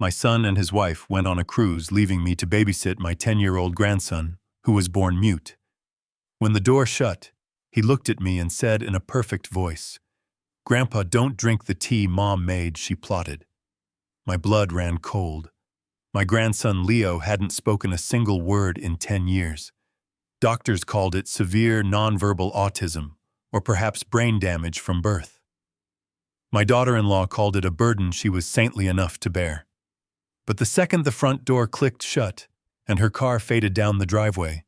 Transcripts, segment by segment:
My son and his wife went on a cruise, leaving me to babysit my 10-year-old grandson, who was born mute. When the door shut, he looked at me and said in a perfect voice, "Grandpa, don't drink the tea Mom made," she plotted. My blood ran cold. My grandson Leo hadn't spoken a single word in 10 years. Doctors called it severe nonverbal autism, or perhaps brain damage from birth. My daughter-in-law called it a burden she was saintly enough to bear. But the second the front door clicked shut and her car faded down the driveway,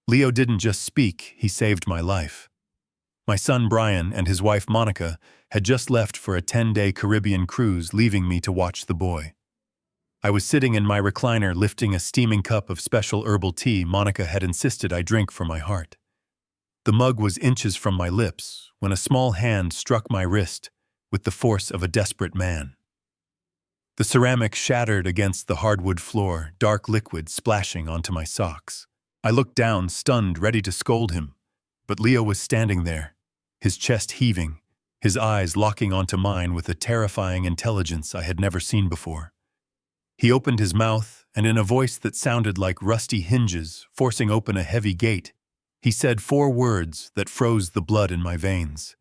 Leo didn't just speak, he saved my life. My son Brian and his wife Monica had just left for a 10-day Caribbean cruise, leaving me to watch the boy. I was sitting in my recliner lifting a steaming cup of special herbal tea Monica had insisted I drink for my heart. The mug was inches from my lips when a small hand struck my wrist with the force of a desperate man. The ceramic shattered against the hardwood floor, dark liquid splashing onto my socks. I looked down, stunned, ready to scold him, but Leo was standing there, his chest heaving, his eyes locking onto mine with a terrifying intelligence I had never seen before. He opened his mouth, and in a voice that sounded like rusty hinges forcing open a heavy gate, he said 4 words that froze the blood in my veins.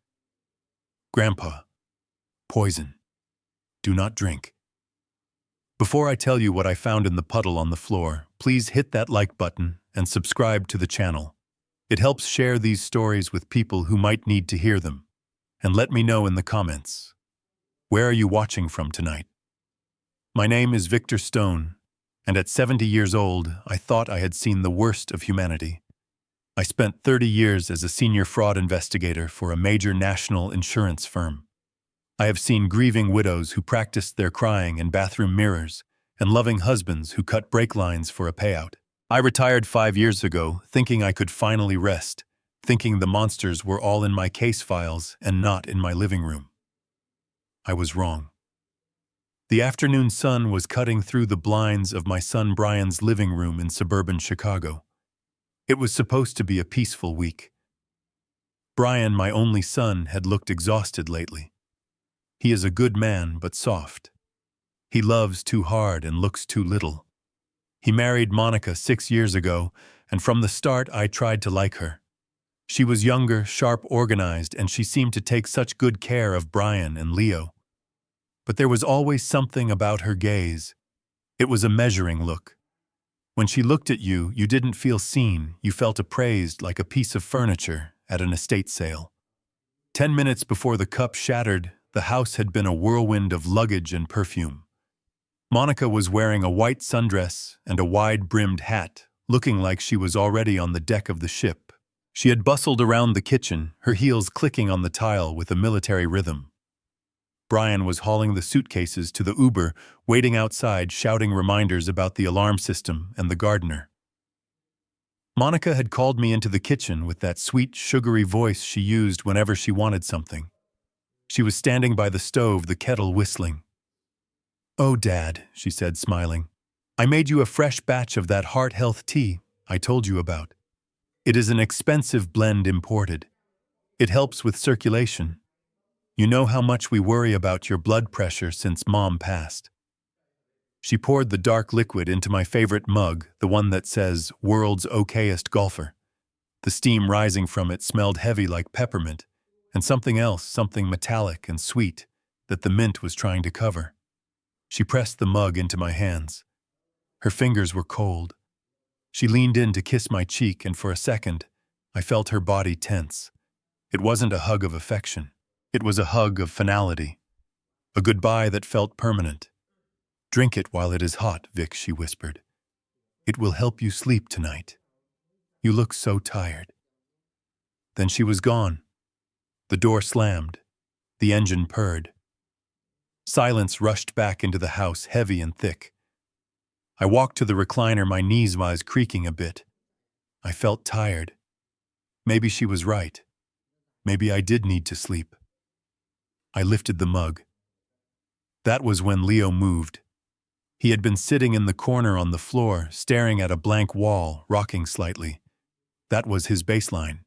"Grandpa, poison. Do not drink." Before I tell you what I found in the puddle on the floor, please hit that like button and subscribe to the channel. It helps share these stories with people who might need to hear them. And let me know in the comments. Where are you watching from tonight? My name is Victor Stone, and at 70 years old, I thought I had seen the worst of humanity. I spent 30 years as a senior fraud investigator for a major national insurance firm. I have seen grieving widows who practiced their crying in bathroom mirrors and loving husbands who cut brake lines for a payout. I retired 5 years ago, thinking I could finally rest, thinking the monsters were all in my case files and not in my living room. I was wrong. The afternoon sun was cutting through the blinds of my son Brian's living room in suburban Chicago. It was supposed to be a peaceful week. Brian, my only son, had looked exhausted lately. He is a good man, but soft. He loves too hard and looks too little. He married Monica 6 years ago, and from the start I tried to like her. She was younger, sharp, organized, and she seemed to take such good care of Brian and Leo. But there was always something about her gaze. It was a measuring look. When she looked at you, you didn't feel seen, you felt appraised like a piece of furniture at an estate sale. 10 minutes before the cup shattered, the house had been a whirlwind of luggage and perfume. Monica was wearing a white sundress and a wide-brimmed hat, looking like she was already on the deck of the ship. She had bustled around the kitchen, her heels clicking on the tile with a military rhythm. Brian was hauling the suitcases to the Uber, waiting outside, shouting reminders about the alarm system and the gardener. Monica had called me into the kitchen with that sweet, sugary voice she used whenever she wanted something. She was standing by the stove, the kettle whistling. "Oh, Dad," she said, smiling. "I made you a fresh batch of that heart health tea I told you about. It is an expensive blend imported. It helps with circulation. You know how much we worry about your blood pressure since Mom passed." She poured the dark liquid into my favorite mug, the one that says, "World's okayest golfer." The steam rising from it smelled heavy like peppermint, and something else, something metallic and sweet, that the mint was trying to cover. She pressed the mug into my hands. Her fingers were cold. She leaned in to kiss my cheek, and for a second, I felt her body tense. It wasn't a hug of affection. It was a hug of finality. A goodbye that felt permanent. "Drink it while it is hot, Vic," she whispered. "It will help you sleep tonight. You look so tired." Then she was gone. The door slammed. The engine purred. Silence rushed back into the house, heavy and thick. I walked to the recliner, my knees was creaking a bit. I felt tired. Maybe she was right. Maybe I did need to sleep. I lifted the mug. That was when Leo moved. He had been sitting in the corner on the floor, staring at a blank wall, rocking slightly. That was his baseline.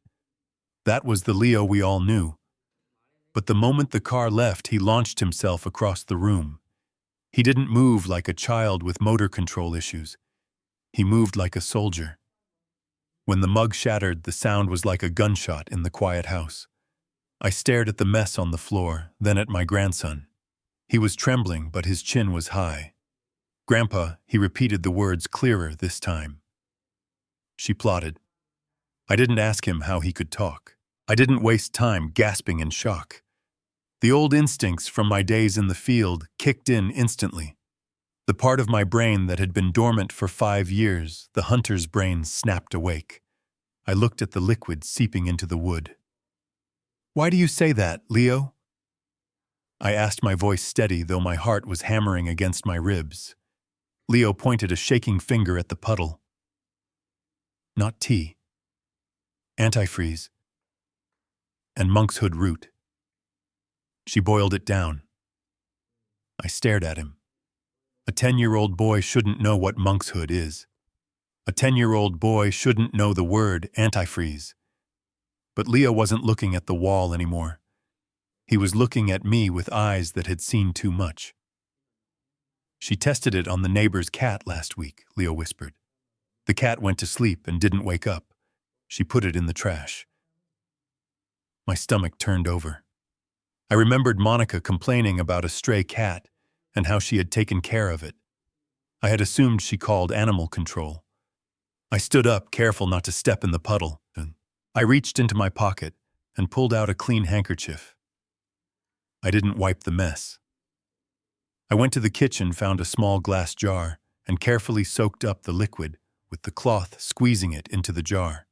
That was the Leo we all knew. But the moment the car left, he launched himself across the room. He didn't move like a child with motor control issues. He moved like a soldier. When the mug shattered, the sound was like a gunshot in the quiet house. I stared at the mess on the floor, then at my grandson. He was trembling, but his chin was high. "Grandpa," he repeated the words clearer this time. She plotted. I didn't ask him how he could talk. I didn't waste time gasping in shock. The old instincts from my days in the field kicked in instantly. The part of my brain that had been dormant for 5 years, the hunter's brain, snapped awake. I looked at the liquid seeping into the wood. "Why do you say that, Leo?" I asked, my voice steady, though my heart was hammering against my ribs. Leo pointed a shaking finger at the puddle. "Not tea. Antifreeze. And monk's hood root." She boiled it down. I stared at him. A 10-year-old boy shouldn't know what monk's hood is. A 10-year-old boy shouldn't know the word antifreeze. But Leo wasn't looking at the wall anymore. He was looking at me with eyes that had seen too much. "She tested it on the neighbor's cat last week," Leo whispered. "The cat went to sleep and didn't wake up. She put it in the trash." My stomach turned over. I remembered Monica complaining about a stray cat and how she had taken care of it. I had assumed she called animal control. I stood up, careful not to step in the puddle. I reached into my pocket and pulled out a clean handkerchief. I didn't wipe the mess. I went to the kitchen, found a small glass jar, and carefully soaked up the liquid with the cloth, squeezing it into the jar.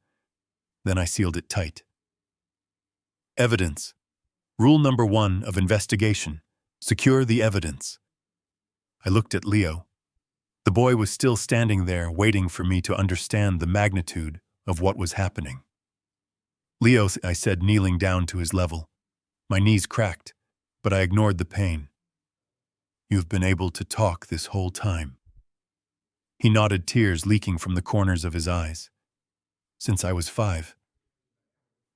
Then I sealed it tight. Evidence. Rule number 1 of investigation: secure the evidence. I looked at Leo. The boy was still standing there, waiting for me to understand the magnitude of what was happening. "Leo," I said, kneeling down to his level. My knees cracked, but I ignored the pain. "You've been able to talk this whole time." He nodded, tears leaking from the corners of his eyes. "Since I was 5.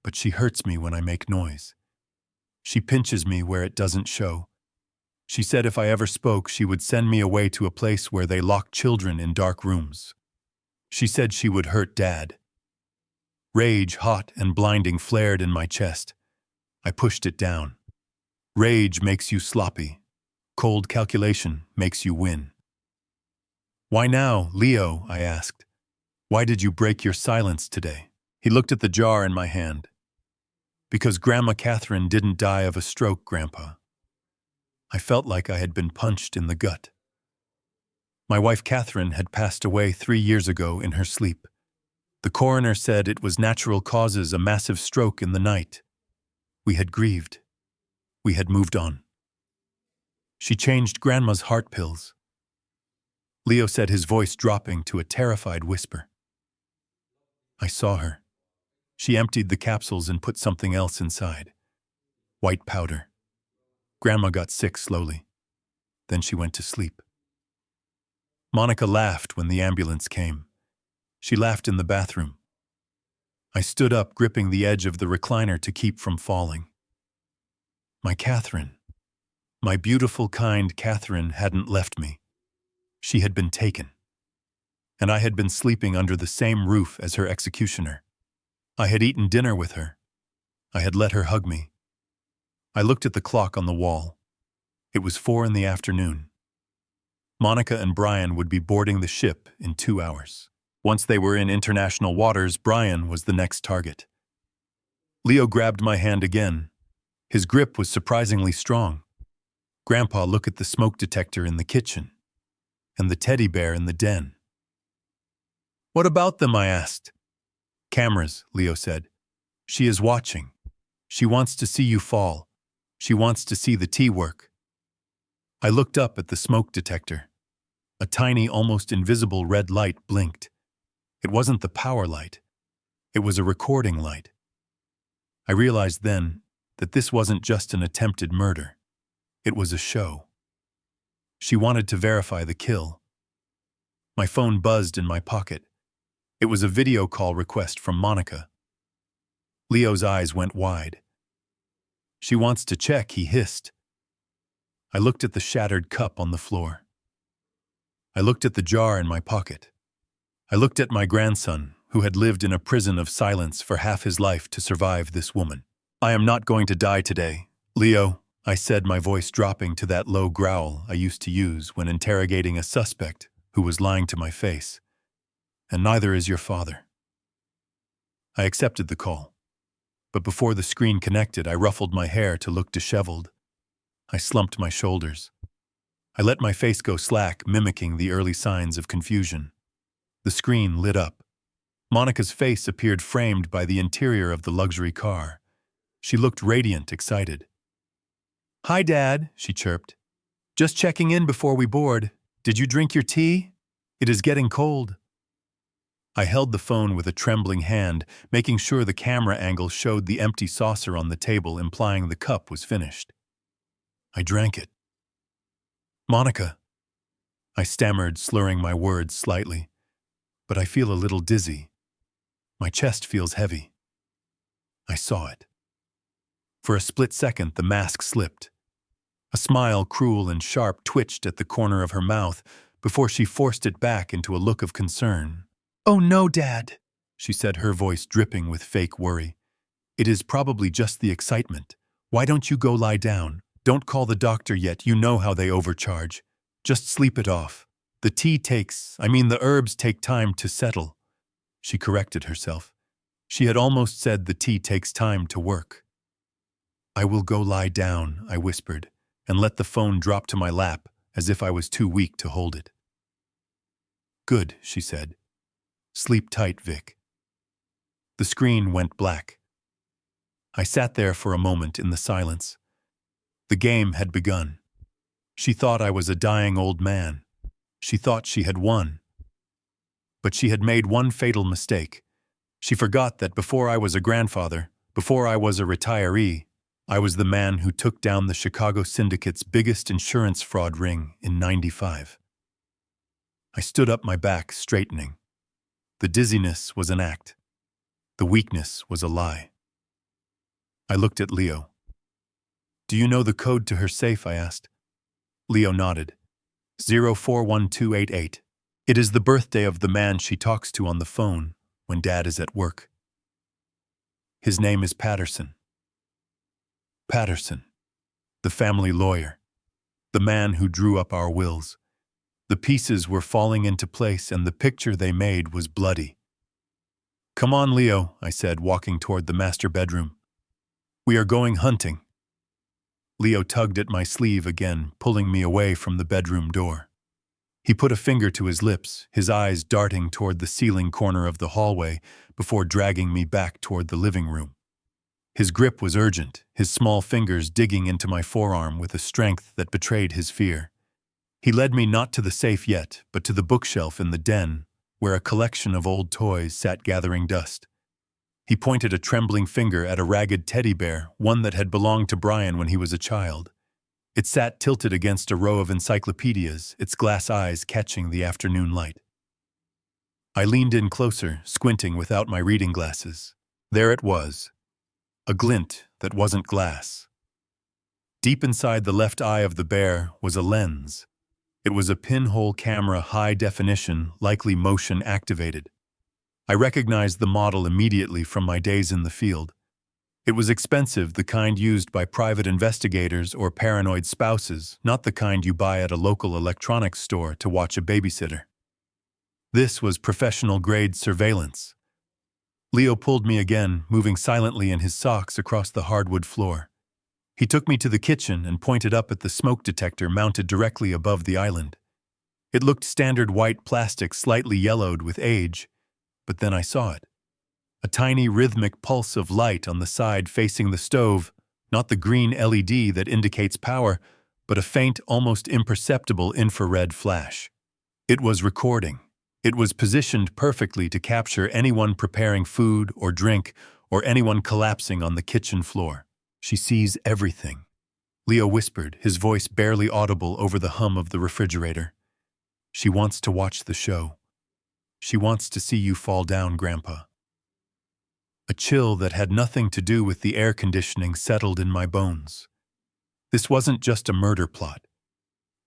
But she hurts me when I make noise. She pinches me where it doesn't show. She said if I ever spoke, she would send me away to a place where they lock children in dark rooms. She said she would hurt Dad." Rage, hot and blinding, flared in my chest. I pushed it down. Rage makes you sloppy. Cold calculation makes you win. "Why now, Leo?" I asked. "Why did you break your silence today?" He looked at the jar in my hand. "Because Grandma Catherine didn't die of a stroke, Grandpa." I felt like I had been punched in the gut. My wife Catherine had passed away 3 years ago in her sleep. The coroner said it was natural causes, a massive stroke in the night. We had grieved. We had moved on. She changed Grandma's heart pills. Leo said, his voice dropping to a terrified whisper. I saw her. She emptied the capsules and put something else inside. White powder. Grandma got sick slowly. Then she went to sleep. Monica laughed when the ambulance came. She laughed in the bathroom. I stood up, gripping the edge of the recliner to keep from falling. My Catherine, my beautiful, kind Catherine, hadn't left me. She had been taken. And I had been sleeping under the same roof as her executioner. I had eaten dinner with her. I had let her hug me. I looked at the clock on the wall. It was 4 in the afternoon. Monica and Brian would be boarding the ship in 2 hours. Once they were in international waters, Brian was the next target. Leo grabbed my hand again. His grip was surprisingly strong. Grandpa, look at the smoke detector in the kitchen. And the teddy bear in the den. What about them? I asked. Cameras, Leo said. She is watching. She wants to see you fall. She wants to see the tea work. I looked up at the smoke detector. A tiny, almost invisible red light blinked. It wasn't the power light. It was a recording light. I realized then that this wasn't just an attempted murder. It was a show. She wanted to verify the kill. My phone buzzed in my pocket. It was a video call request from Monica. Leo's eyes went wide. She wants to check, he hissed. I looked at the shattered cup on the floor. I looked at the jar in my pocket. I looked at my grandson, who had lived in a prison of silence for half his life to survive this woman. "I am not going to die today, Leo," I said, my voice dropping to that low growl I used to use when interrogating a suspect who was lying to my face. "And neither is your father." I accepted the call. But before the screen connected, I ruffled my hair to look disheveled. I slumped my shoulders. I let my face go slack, mimicking the early signs of confusion. The screen lit up. Monica's face appeared framed by the interior of the luxury car. She looked radiant, excited. "Hi, Dad," she chirped. "Just checking in before we board. Did you drink your tea? It is getting cold." I held the phone with a trembling hand, making sure the camera angle showed the empty saucer on the table, implying the cup was finished. I drank it. "Monica," I stammered, slurring my words slightly, "but I feel a little dizzy. My chest feels heavy." I saw it. For a split second, the mask slipped. A smile, cruel and sharp, twitched at the corner of her mouth before she forced it back into a look of concern. "Oh no, Dad," she said, her voice dripping with fake worry. "It is probably just the excitement. Why don't you go lie down? Don't call the doctor yet, you know how they overcharge. Just sleep it off. The herbs take time to settle." She corrected herself. She had almost said the tea takes time to work. "I will go lie down," I whispered, and let the phone drop to my lap as if I was too weak to hold it. "Good," she said. "Sleep tight, Vic." The screen went black. I sat there for a moment in the silence. The game had begun. She thought I was a dying old man. She thought she had won. But she had made one fatal mistake. She forgot that before I was a grandfather, before I was a retiree, I was the man who took down the Chicago syndicate's biggest insurance fraud ring in '95. I stood up, my back straightening. The dizziness was an act. The weakness was a lie. I looked at Leo. "Do you know the code to her safe?" I asked. Leo nodded. 041288. It is the birthday of the man she talks to on the phone when Dad is at work. His name is Patterson. Patterson, the family lawyer, the man who drew up our wills. The pieces were falling into place and the picture they made was bloody. "Come on, Leo," I said, walking toward the master bedroom. "We are going hunting." Leo tugged at my sleeve again, pulling me away from the bedroom door. He put a finger to his lips, his eyes darting toward the ceiling corner of the hallway before dragging me back toward the living room. His grip was urgent, his small fingers digging into my forearm with a strength that betrayed his fear. He led me not to the safe yet, but to the bookshelf in the den, where a collection of old toys sat gathering dust. He pointed a trembling finger at a ragged teddy bear, one that had belonged to Brian when he was a child. It sat tilted against a row of encyclopedias, its glass eyes catching the afternoon light. I leaned in closer, squinting without my reading glasses. There it was, a glint that wasn't glass. Deep inside the left eye of the bear was a lens. It was a pinhole camera, high definition, likely motion activated. I recognized the model immediately from my days in the field. It was expensive, the kind used by private investigators or paranoid spouses, not the kind you buy at a local electronics store to watch a babysitter. This was professional-grade surveillance. Leo pulled me again, moving silently in his socks across the hardwood floor. He took me to the kitchen and pointed up at the smoke detector mounted directly above the island. It looked standard white plastic, slightly yellowed with age, but then I saw it. A tiny rhythmic pulse of light on the side facing the stove, not the green LED that indicates power, but a faint, almost imperceptible infrared flash. It was recording. It was positioned perfectly to capture anyone preparing food or drink, or anyone collapsing on the kitchen floor. "She sees everything," Leo whispered, his voice barely audible over the hum of the refrigerator. "She wants to watch the show. She wants to see you fall down, Grandpa." A chill that had nothing to do with the air conditioning settled in my bones. This wasn't just a murder plot.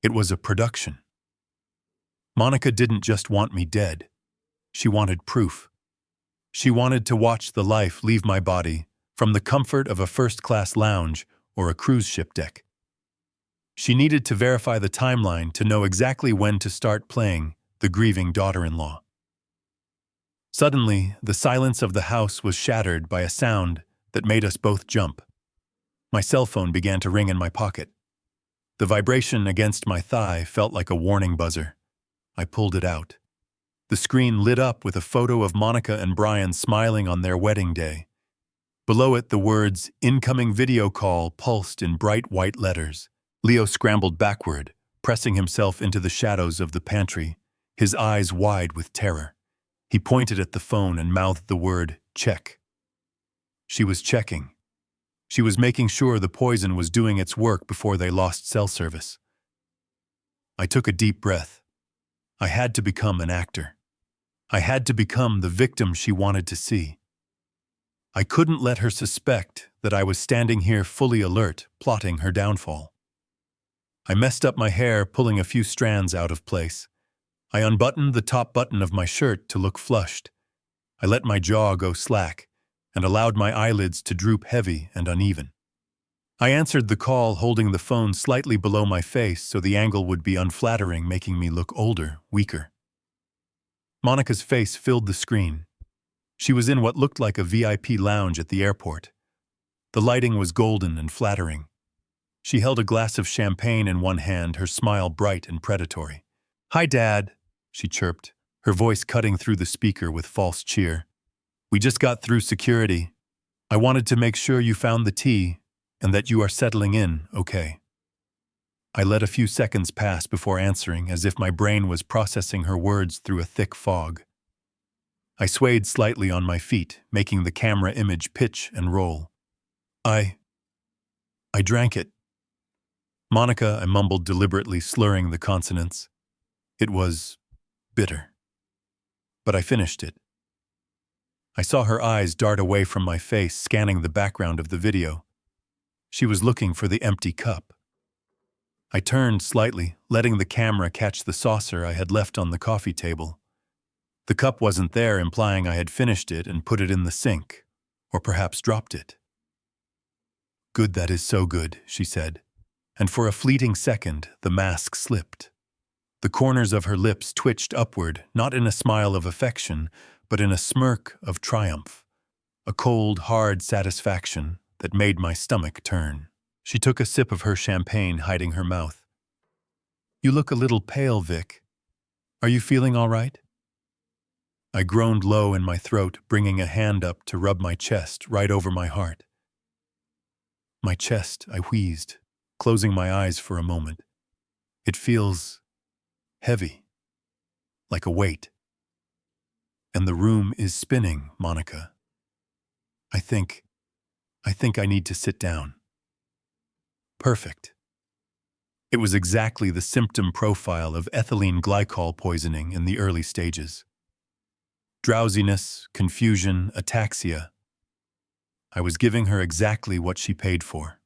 It was a production. Monica didn't just want me dead. She wanted proof. She wanted to watch the life leave my body from the comfort of a first-class lounge or a cruise ship deck. She needed to verify the timeline to know exactly when to start playing the grieving daughter-in-law. Suddenly, the silence of the house was shattered by a sound that made us both jump. My cell phone began to ring in my pocket. The vibration against my thigh felt like a warning buzzer. I pulled it out. The screen lit up with a photo of Monica and Brian smiling on their wedding day. Below it, the words, "Incoming video call," pulsed in bright white letters. Leo scrambled backward, pressing himself into the shadows of the pantry, his eyes wide with terror. He pointed at the phone and mouthed the word, "Check." She was checking. She was making sure the poison was doing its work before they lost cell service. I took a deep breath. I had to become an actor. I had to become the victim she wanted to see. I couldn't let her suspect that I was standing here fully alert, plotting her downfall. I messed up my hair, pulling a few strands out of place. I unbuttoned the top button of my shirt to look flushed. I let my jaw go slack and allowed my eyelids to droop heavy and uneven. I answered the call, holding the phone slightly below my face so the angle would be unflattering, making me look older, weaker. Monica's face filled the screen. She was in what looked like a VIP lounge at the airport. The lighting was golden and flattering. She held a glass of champagne in one hand, her smile bright and predatory. "Hi, Dad," she chirped, her voice cutting through the speaker with false cheer. "We just got through security. I wanted to make sure you found the tea and that you are settling in okay." I let a few seconds pass before answering, as if my brain was processing her words through a thick fog. I swayed slightly on my feet, making the camera image pitch and roll. I drank it. "Monica," I mumbled deliberately, slurring the consonants. "It was bitter." But I finished it. I saw her eyes dart away from my face, scanning the background of the video. She was looking for the empty cup. I turned slightly, letting the camera catch the saucer I had left on the coffee table. The cup wasn't there, implying I had finished it and put it in the sink, or perhaps dropped it. "Good, that is so good," she said, and for a fleeting second the mask slipped. The corners of her lips twitched upward, not in a smile of affection, but in a smirk of triumph, a cold, hard satisfaction that made my stomach turn. She took a sip of her champagne, hiding her mouth. "You look a little pale, Vic. Are you feeling all right?" I groaned low in my throat, bringing a hand up to rub my chest right over my heart. "My chest," I wheezed, closing my eyes for a moment. "It feels heavy, like a weight. And the room is spinning, Monica. I think I need to sit down." Perfect. It was exactly the symptom profile of ethylene glycol poisoning in the early stages. Drowsiness, confusion, ataxia. I was giving her exactly what she paid for.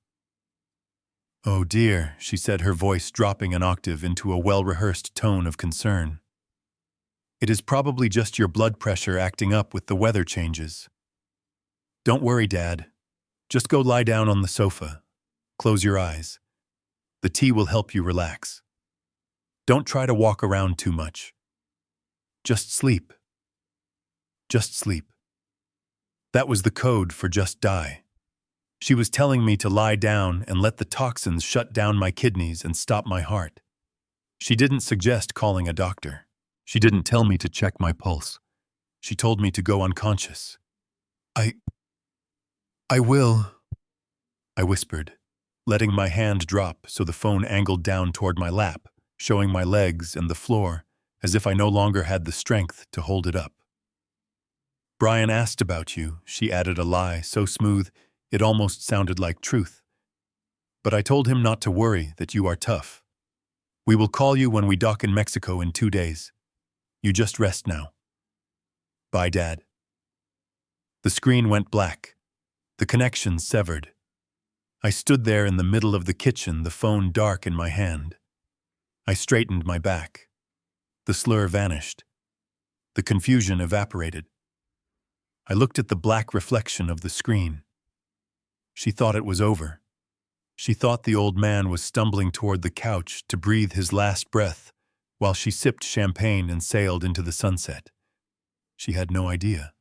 "Oh dear," she said, her voice dropping an octave into a well-rehearsed tone of concern. "It is probably just your blood pressure acting up with the weather changes. Don't worry, Dad. Just go lie down on the sofa. Close your eyes. The tea will help you relax. Don't try to walk around too much. Just sleep. Just sleep." That was the code for just die. She was telling me to lie down and let the toxins shut down my kidneys and stop my heart. She didn't suggest calling a doctor. She didn't tell me to check my pulse. She told me to go unconscious. I will," I whispered, letting my hand drop so the phone angled down toward my lap, showing my legs and the floor, as if I no longer had the strength to hold it up. "Brian asked about you," she added, a lie so smooth it almost sounded like truth. "But I told him not to worry, that you are tough. We will call you when we dock in Mexico in 2 days. You just rest now. Bye, Dad." The screen went black. The connection severed. I stood there in the middle of the kitchen, the phone dark in my hand. I straightened my back. The slur vanished. The confusion evaporated. I looked at the black reflection of the screen. She thought it was over. She thought the old man was stumbling toward the couch to breathe his last breath while she sipped champagne and sailed into the sunset. She had no idea.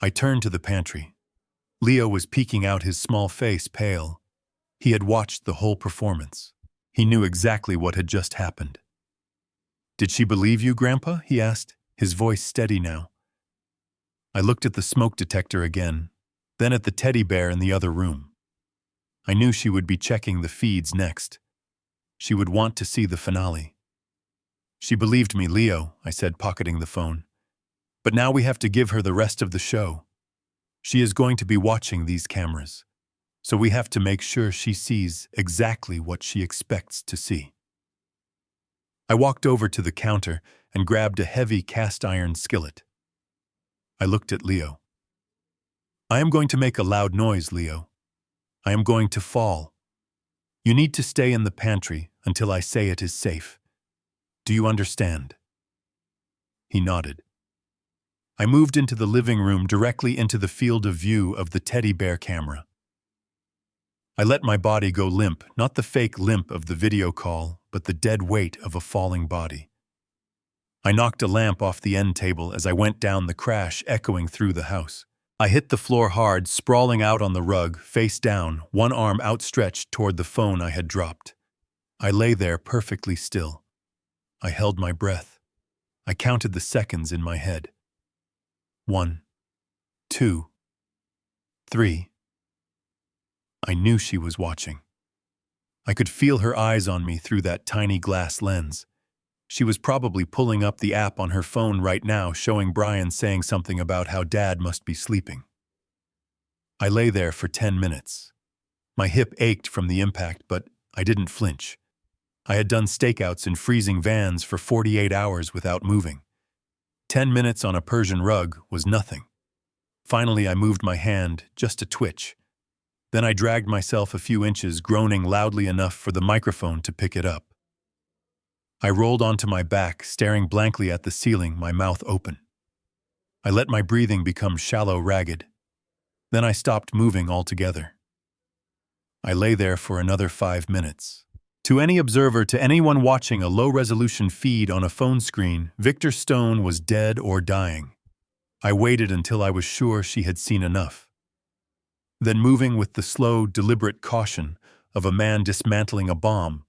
I turned to the pantry. Leo was peeking out, his small face pale. He had watched the whole performance. He knew exactly what had just happened. "Did she believe you, Grandpa?" he asked, his voice steady now. I looked at the smoke detector again, then at the teddy bear in the other room. I knew she would be checking the feeds next. She would want to see the finale. "She believed me, Leo," I said, pocketing the phone. "But now we have to give her the rest of the show. She is going to be watching these cameras, so we have to make sure she sees exactly what she expects to see." I walked over to the counter and grabbed a heavy cast-iron skillet. I looked at Leo. "I am going to make a loud noise, Leo. I am going to fall. You need to stay in the pantry until I say it is safe. Do you understand?" He nodded. I moved into the living room, directly into the field of view of the teddy bear camera. I let my body go limp, not the fake limp of the video call, but the dead weight of a falling body. I knocked a lamp off the end table as I went down, the crash echoing through the house. I hit the floor hard, sprawling out on the rug, face down, one arm outstretched toward the phone I had dropped. I lay there perfectly still. I held my breath. I counted the seconds in my head. 1, 2, 3. I knew she was watching. I could feel her eyes on me through that tiny glass lens. She was probably pulling up the app on her phone right now, showing Brian saying something about how Dad must be sleeping. I lay there for 10 minutes. My hip ached from the impact, but I didn't flinch. I had done stakeouts in freezing vans for 48 hours without moving. 10 minutes on a Persian rug was nothing. Finally, I moved my hand, just a twitch. Then I dragged myself a few inches, groaning loudly enough for the microphone to pick it up. I rolled onto my back, staring blankly at the ceiling, my mouth open. I let my breathing become shallow, ragged. Then I stopped moving altogether. I lay there for another 5 minutes. To any observer, to anyone watching a low-resolution feed on a phone screen, Victor Stone was dead or dying. I waited until I was sure she had seen enough. Then, moving with the slow, deliberate caution of a man dismantling a bomb,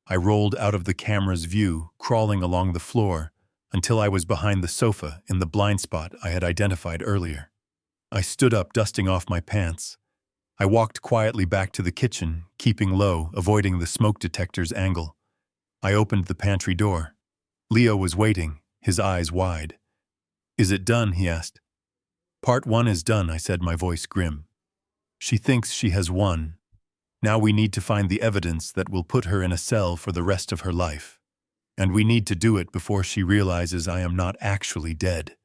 I rolled out of the camera's view, crawling along the floor, until I was behind the sofa in the blind spot I had identified earlier. I stood up, dusting off my pants. I walked quietly back to the kitchen, keeping low, avoiding the smoke detector's angle. I opened the pantry door. Leo was waiting, his eyes wide. "Is it done?" he asked. "Part 1 is done," I said, my voice grim. "She thinks she has won. Now we need to find the evidence that will put her in a cell for the rest of her life. And we need to do it before she realizes I am not actually dead."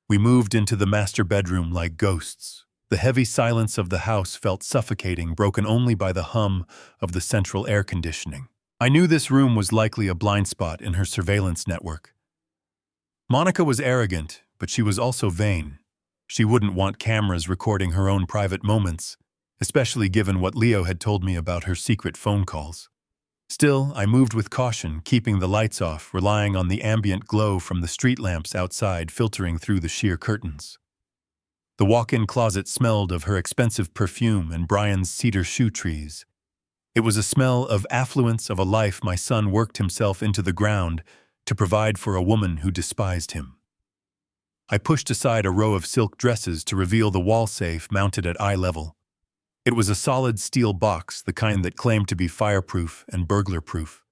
We moved into the master bedroom like ghosts. The heavy silence of the house felt suffocating, broken only by the hum of the central air conditioning. I knew this room was likely a blind spot in her surveillance network. Monica was arrogant, but she was also vain. She wouldn't want cameras recording her own private moments, especially given what Leo had told me about her secret phone calls. Still, I moved with caution, keeping the lights off, relying on the ambient glow from the street lamps outside filtering through the sheer curtains. The walk-in closet smelled of her expensive perfume and Brian's cedar shoe trees. It was a smell of affluence, of a life my son worked himself into the ground to provide for a woman who despised him. I pushed aside a row of silk dresses to reveal the wall safe mounted at eye level. It was a solid steel box, the kind that claimed to be fireproof and burglar-proof.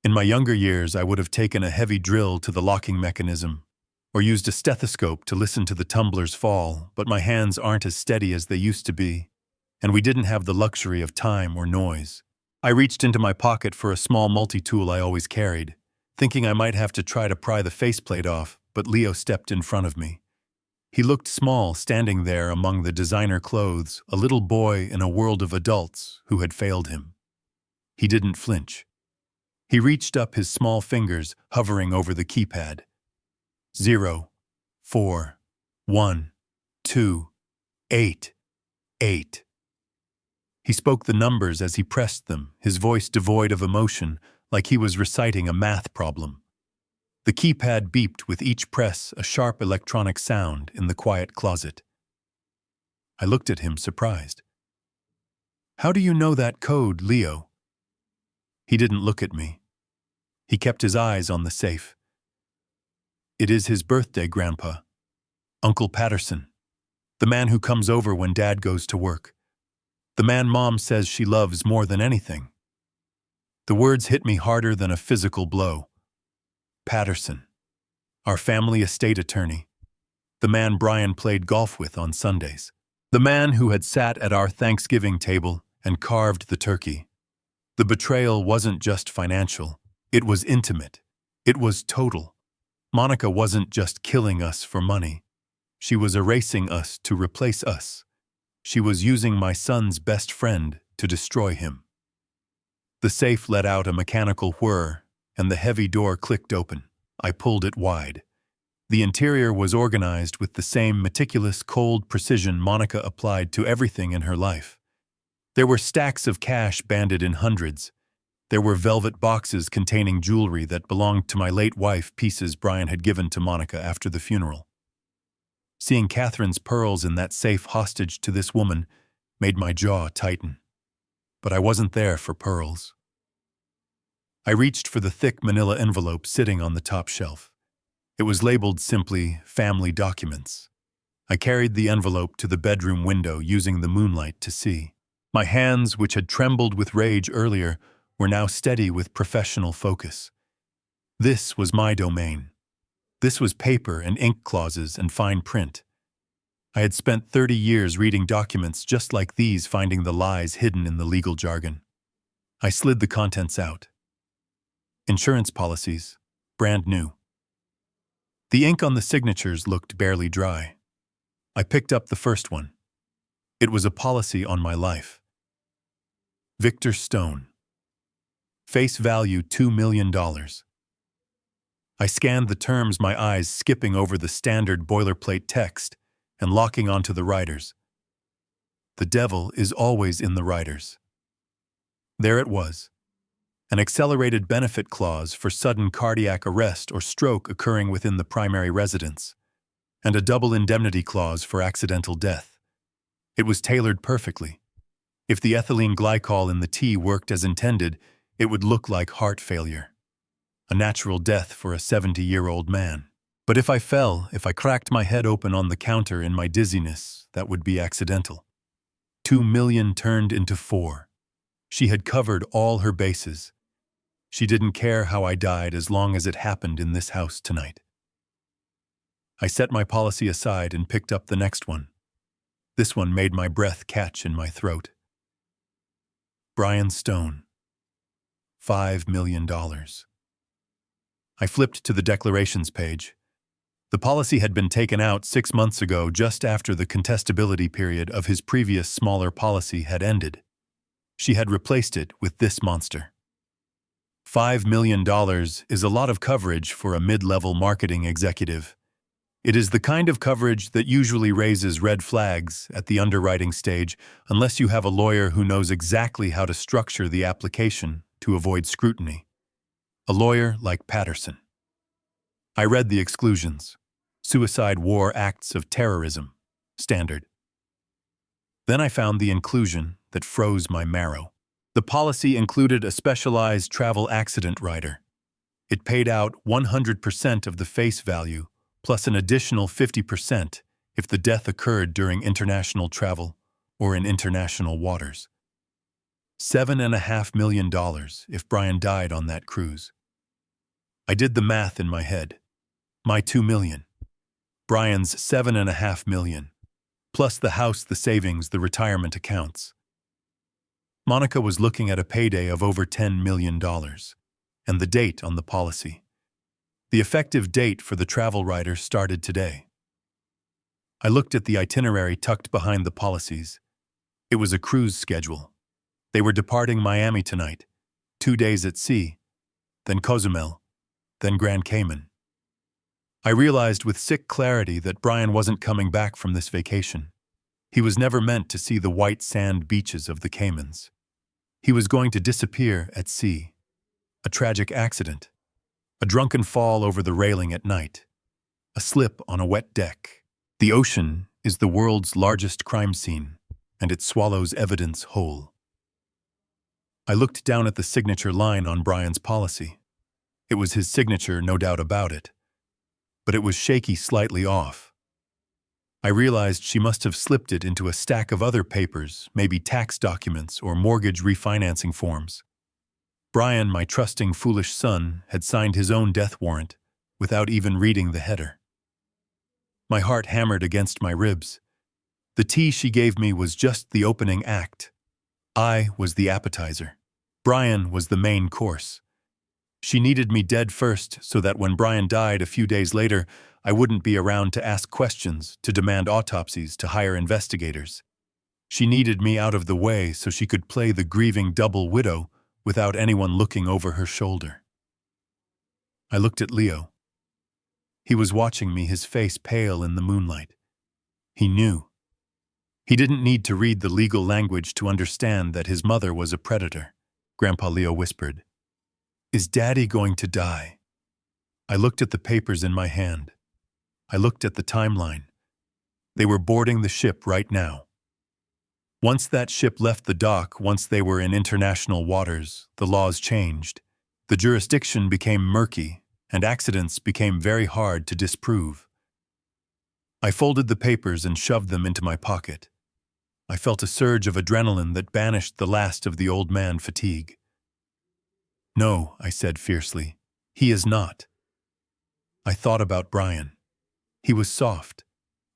In my younger years, I would have taken a heavy drill to the locking mechanism, or used a stethoscope to listen to the tumblers fall, but my hands aren't as steady as they used to be, and we didn't have the luxury of time or noise. I reached into my pocket for a small multi-tool I always carried, thinking I might have to try to pry the faceplate off, but Leo stepped in front of me. He looked small, standing there among the designer clothes, a little boy in a world of adults who had failed him. He didn't flinch. He reached up his small fingers, hovering over the keypad. 0, 4, 1, 2, 8, 8. He spoke the numbers as he pressed them, his voice devoid of emotion, like he was reciting a math problem. The keypad beeped with each press, a sharp electronic sound in the quiet closet. I looked at him, surprised. "How do you know that code, Leo?" He didn't look at me. He kept his eyes on the safe. "It is his birthday, Grandpa. Uncle Patterson. The man who comes over when Dad goes to work. The man Mom says she loves more than anything." The words hit me harder than a physical blow. Patterson. Our family estate attorney. The man Brian played golf with on Sundays. The man who had sat at our Thanksgiving table and carved the turkey. The betrayal wasn't just financial. It was intimate. It was total. Monica wasn't just killing us for money. She was erasing us to replace us. She was using my son's best friend to destroy him. The safe let out a mechanical whir, and the heavy door clicked open. I pulled it wide. The interior was organized with the same meticulous, cold precision Monica applied to everything in her life. There were stacks of cash banded in hundreds. There were velvet boxes containing jewelry that belonged to my late wife, pieces Brian had given to Monica after the funeral. Seeing Catherine's pearls in that safe hostage to this woman made my jaw tighten. But I wasn't there for pearls. I reached for the thick manila envelope sitting on the top shelf. It was labeled simply "Family Documents." I carried the envelope to the bedroom window, using the moonlight to see. My hands, which had trembled with rage earlier, were now steady with professional focus. This was my domain. This was paper and ink clauses and fine print. I had spent 30 years reading documents just like these, finding the lies hidden in the legal jargon. I slid the contents out. Insurance policies, brand new. The ink on the signatures looked barely dry. I picked up the first one. It was a policy on my life. Victor Stone. Face value $2 million. I scanned the terms, my eyes skipping over the standard boilerplate text and locking onto the riders. The devil is always in the riders. There it was. An accelerated benefit clause for sudden cardiac arrest or stroke occurring within the primary residence, and a double indemnity clause for accidental death. It was tailored perfectly. If the ethylene glycol in the tea worked as intended, it would look like heart failure. A natural death for a 70-year-old man. But if I fell, if I cracked my head open on the counter in my dizziness, that would be accidental. 2 million turned into 4. She had covered all her bases. She didn't care how I died as long as it happened in this house tonight. I set my policy aside and picked up the next one. This one made my breath catch in my throat. Brian Stone. $5 million. I flipped to the declarations page. The policy had been taken out 6 months ago, just after the contestability period of his previous smaller policy had ended. She had replaced it with this monster. $5 million is a lot of coverage for a mid-level marketing executive. It is the kind of coverage that usually raises red flags at the underwriting stage unless you have a lawyer who knows exactly how to structure the application to avoid scrutiny. A lawyer like Patterson. I read the exclusions. Suicide, war, acts of terrorism. Standard. Then I found the inclusion that froze my marrow. The policy included a specialized travel accident rider. It paid out 100% of the face value, plus an additional 50% if the death occurred during international travel or in international waters. $7.5 million if Brian died on that cruise. I did the math in my head. My $2 million. Brian's $7.5 million. Plus the house, the savings, the retirement accounts. Monica was looking at a payday of over $10 million. And the date on the policy. The effective date for the travel rider started today. I looked at the itinerary tucked behind the policies. It was a cruise schedule. They were departing Miami tonight. 2 days at sea. then Cozumel, then Grand Cayman. I realized with sick clarity that Brian wasn't coming back from this vacation. He was never meant to see the white sand beaches of the Caymans. He was going to disappear at sea. A tragic accident. A drunken fall over the railing at night. A slip on a wet deck. The ocean is the world's largest crime scene, and it swallows evidence whole. I looked down at the signature line on Brian's policy. It was his signature, no doubt about it. But it was shaky slightly off. I realized she must have slipped it into a stack of other papers, maybe tax documents or mortgage refinancing forms. Brian, my trusting, foolish son, had signed his own death warrant without even reading the header. My heart hammered against my ribs. The tea she gave me was just the opening act. I was the appetizer. Brian was the main course. She needed me dead first so that when Brian died a few days later, I wouldn't be around to ask questions, to demand autopsies, to hire investigators. She needed me out of the way so she could play the grieving double widow without anyone looking over her shoulder. I looked at Leo. He was watching me, his face pale in the moonlight. He knew. He didn't need to read the legal language to understand that his mother was a predator. Grandpa Leo whispered, "Is Daddy going to die?" I looked at the papers in my hand. I looked at the timeline. They were boarding the ship right now. Once that ship left the dock, once they were in international waters, the laws changed. The jurisdiction became murky, and accidents became very hard to disprove. I folded the papers and shoved them into my pocket. I felt a surge of adrenaline that banished the last of the old man fatigue. "No," I said fiercely, "he is not." I thought about Brian. He was soft.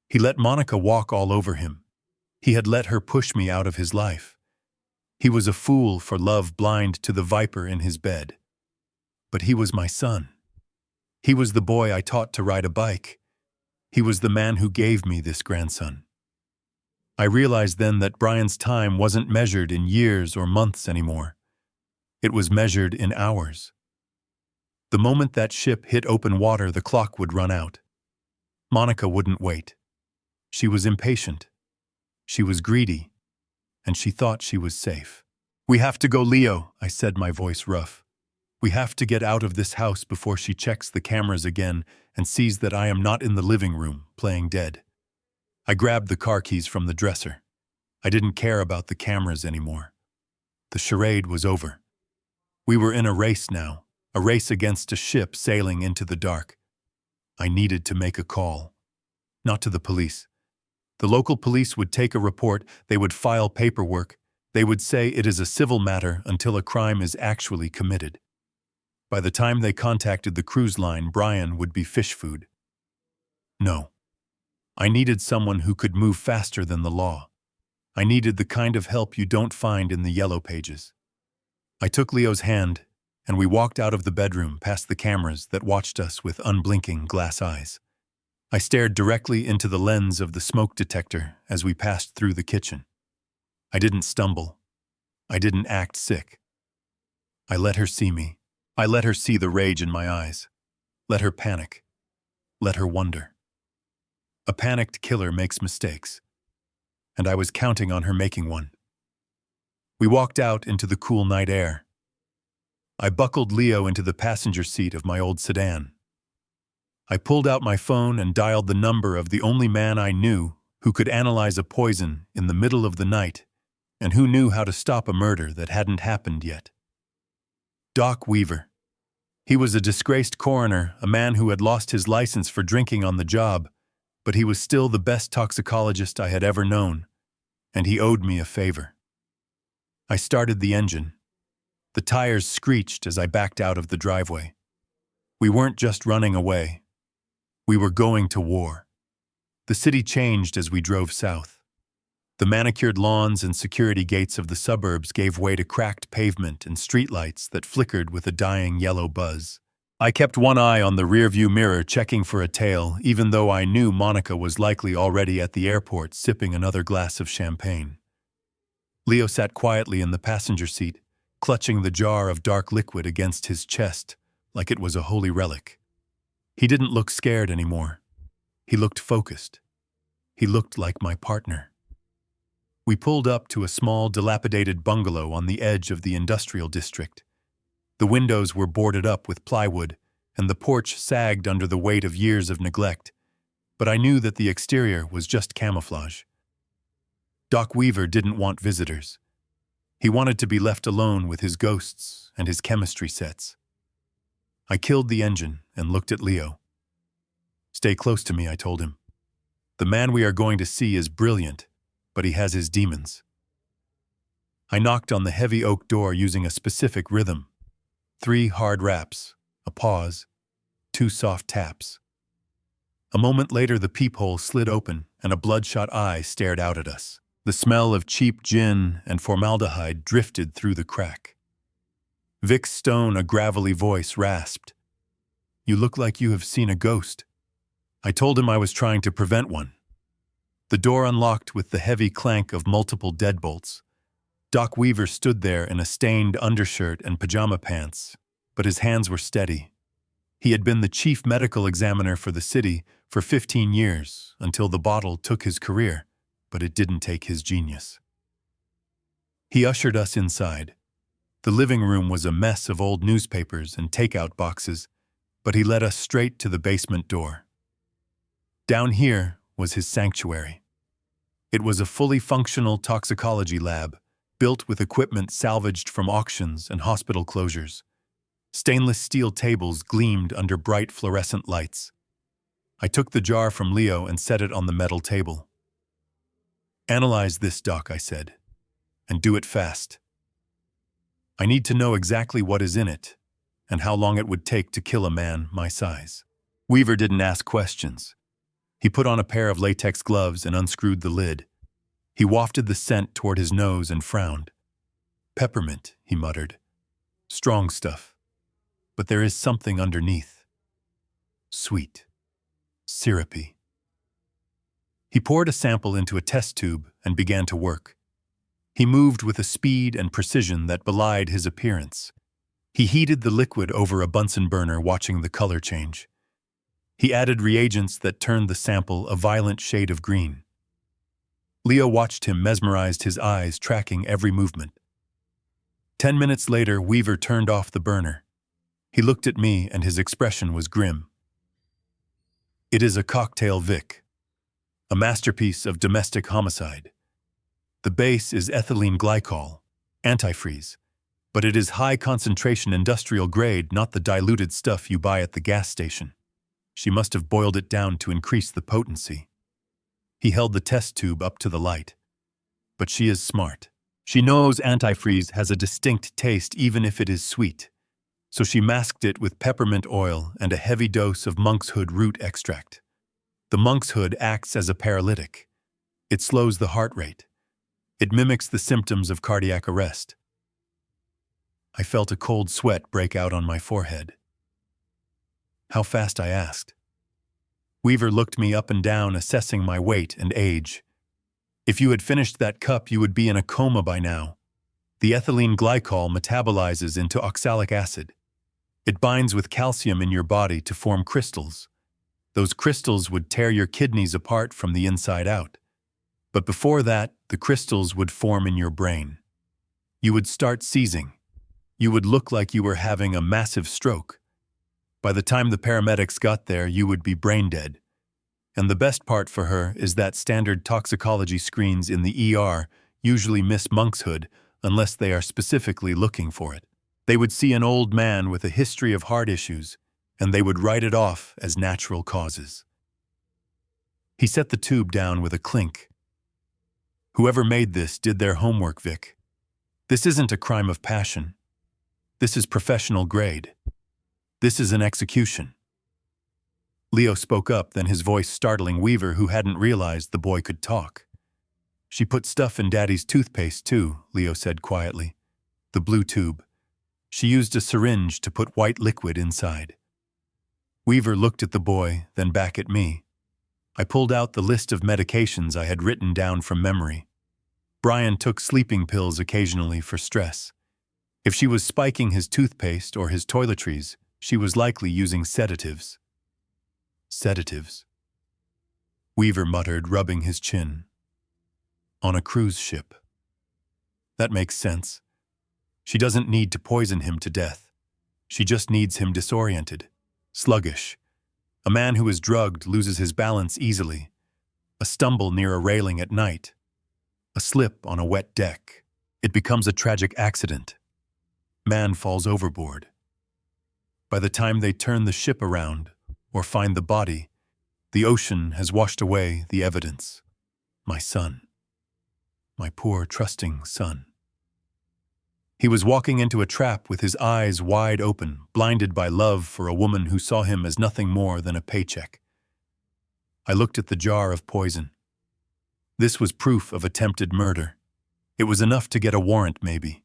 He let Monica walk all over him. He had let her push me out of his life. He was a fool for love, blind to the viper in his bed. But he was my son. He was the boy I taught to ride a bike. He was the man who gave me this grandson. I realized then that Brian's time wasn't measured in years or months anymore. It was measured in hours. The moment that ship hit open water, the clock would run out. Monica wouldn't wait. She was impatient. She was greedy. And she thought she was safe. "We have to go, Leo," I said, my voice rough. "We have to get out of this house before she checks the cameras again and sees that I am not in the living room, playing dead." I grabbed the car keys from the dresser. I didn't care about the cameras anymore. The charade was over. We were in a race now, a race against a ship sailing into the dark. I needed to make a call. Not to the police. The local police would take a report, they would file paperwork, they would say it is a civil matter until a crime is actually committed. By the time they contacted the cruise line, Brian would be fish food. No. I needed someone who could move faster than the law. I needed the kind of help you don't find in the yellow pages. I took Leo's hand, and we walked out of the bedroom past the cameras that watched us with unblinking glass eyes. I stared directly into the lens of the smoke detector as we passed through the kitchen. I didn't stumble. I didn't act sick. I let her see me. I let her see the rage in my eyes. Let her panic. Let her wonder. A panicked killer makes mistakes, and I was counting on her making one. We walked out into the cool night air. I buckled Leo into the passenger seat of my old sedan. I pulled out my phone and dialed the number of the only man I knew who could analyze a poison in the middle of the night and who knew how to stop a murder that hadn't happened yet. Doc Weaver. He was a disgraced coroner, a man who had lost his license for drinking on the job, but he was still the best toxicologist I had ever known, and he owed me a favor. I started the engine. The tires screeched as I backed out of the driveway. We weren't just running away. We were going to war. The city changed as we drove south. The manicured lawns and security gates of the suburbs gave way to cracked pavement and streetlights that flickered with a dying yellow buzz. I kept one eye on the rearview mirror, checking for a tail, even though I knew Monica was likely already at the airport sipping another glass of champagne. Leo sat quietly in the passenger seat, clutching the jar of dark liquid against his chest, like it was a holy relic. He didn't look scared anymore. He looked focused. He looked like my partner. We pulled up to a small, dilapidated bungalow on the edge of the industrial district. The windows were boarded up with plywood, and the porch sagged under the weight of years of neglect, but I knew that the exterior was just camouflage. Doc Weaver didn't want visitors. He wanted to be left alone with his ghosts and his chemistry sets. I killed the engine and looked at Leo. "Stay close to me," I told him. "The man we are going to see is brilliant, but he has his demons." I knocked on the heavy oak door using a specific rhythm. 3 hard raps, a pause, 2 soft taps. A moment later, the peephole slid open and a bloodshot eye stared out at us. The smell of cheap gin and formaldehyde drifted through the crack. Vic Stone, a gravelly voice, rasped, "You look like you have seen a ghost." I told him I was trying to prevent one. The door unlocked with the heavy clank of multiple deadbolts. Doc Weaver stood there in a stained undershirt and pajama pants, but his hands were steady. He had been the chief medical examiner for the city for 15 years until the bottle took his career, but it didn't take his genius. He ushered us inside. The living room was a mess of old newspapers and takeout boxes, but he led us straight to the basement door. Down here was his sanctuary. It was a fully functional toxicology lab, built with equipment salvaged from auctions and hospital closures. Stainless steel tables gleamed under bright fluorescent lights. I took the jar from Leo and set it on the metal table. "Analyze this, Doc," I said, "and do it fast. I need to know exactly what is in it and how long it would take to kill a man my size." Weaver didn't ask questions. He put on a pair of latex gloves and unscrewed the lid. He wafted the scent toward his nose and frowned. "Peppermint," he muttered. "Strong stuff. But there is something underneath. Sweet. Syrupy." He poured a sample into a test tube and began to work. He moved with a speed and precision that belied his appearance. He heated the liquid over a Bunsen burner, watching the color change. He added reagents that turned the sample a violent shade of green. Leo watched him, mesmerized, his eyes tracking every movement. 10 minutes later, Weaver turned off the burner. He looked at me, and his expression was grim. "It is a cocktail, Vic. A masterpiece of domestic homicide. The base is ethylene glycol, antifreeze, but it is high-concentration industrial grade, not the diluted stuff you buy at the gas station. She must have boiled it down to increase the potency." He held the test tube up to the light. "But she is smart. She knows antifreeze has a distinct taste even if it is sweet. So she masked it with peppermint oil and a heavy dose of monkshood root extract. The monkshood acts as a paralytic. It slows the heart rate. It mimics the symptoms of cardiac arrest." I felt a cold sweat break out on my forehead. "How fast?" I asked. Weaver looked me up and down, assessing my weight and age. "If you had finished that cup, you would be in a coma by now. The ethylene glycol metabolizes into oxalic acid. It binds with calcium in your body to form crystals. Those crystals would tear your kidneys apart from the inside out. But before that, the crystals would form in your brain. You would start seizing. You would look like you were having a massive stroke. By the time the paramedics got there, you would be brain dead. And the best part for her is that standard toxicology screens in the ER usually miss monkshood unless they are specifically looking for it. They would see an old man with a history of heart issues, and they would write it off as natural causes." He set the tube down with a clink. "Whoever made this did their homework, Vic. This isn't a crime of passion. This is professional grade. This is an execution." Leo spoke up, then his voice startling Weaver, who hadn't realized the boy could talk. "She put stuff in Daddy's toothpaste, too," Leo said quietly. "The blue tube. She used a syringe to put white liquid inside." Weaver looked at the boy, then back at me. I pulled out the list of medications I had written down from memory. Brian took sleeping pills occasionally for stress. If she was spiking his toothpaste or his toiletries, She was likely using sedatives. Sedatives, Weaver muttered, rubbing his chin. On a cruise ship. That makes sense. She doesn't need to poison him to death. She just needs him disoriented, sluggish. A man who is drugged loses his balance easily. A stumble near a railing at night. A slip on a wet deck. It becomes a tragic accident. Man falls overboard. By the time they turn the ship around or find the body, the ocean has washed away the evidence. My son. My poor, trusting son. He was walking into a trap with his eyes wide open, blinded by love for a woman who saw him as nothing more than a paycheck. I looked at the jar of poison. This was proof of attempted murder. It was enough to get a warrant, maybe.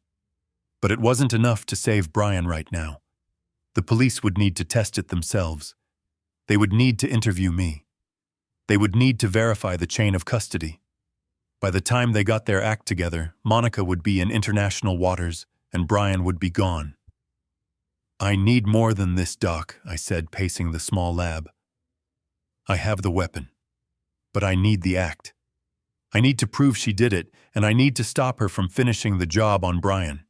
But it wasn't enough to save Brian right now. The police would need to test it themselves. They would need to interview me. They would need to verify the chain of custody. By the time they got their act together, Monica would be in international waters and Brian would be gone. I need more than this, Doc, I said, pacing the small lab. I have the weapon, but I need the act. I need to prove she did it, and I need to stop her from finishing the job on Brian.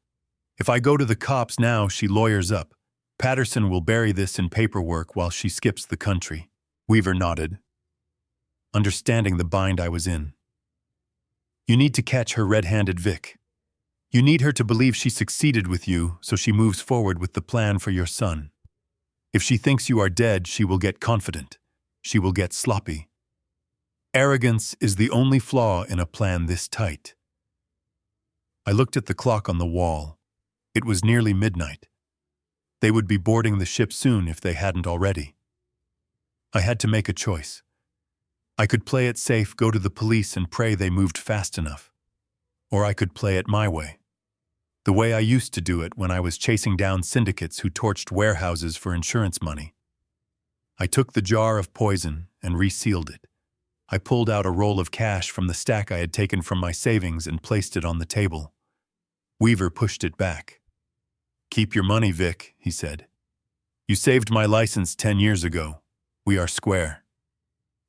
If I go to the cops now, she lawyers up. Patterson will bury this in paperwork while she skips the country. Weaver nodded, understanding the bind I was in. You need to catch her red-handed Vic. You need her to believe she succeeded with you, so she moves forward with the plan for your son. If she thinks you are dead, she will get confident. She will get sloppy. Arrogance is the only flaw in a plan this tight. I looked at the clock on the wall. It was nearly midnight. They would be boarding the ship soon if they hadn't already. I had to make a choice. I could play it safe, go to the police and pray they moved fast enough. Or I could play it my way. The way I used to do it when I was chasing down syndicates who torched warehouses for insurance money. I took the jar of poison and resealed it. I pulled out a roll of cash from the stack I had taken from my savings and placed it on the table. Weaver pushed it back. Keep your money, Vic, he said. You saved my license 10 years ago. We are square.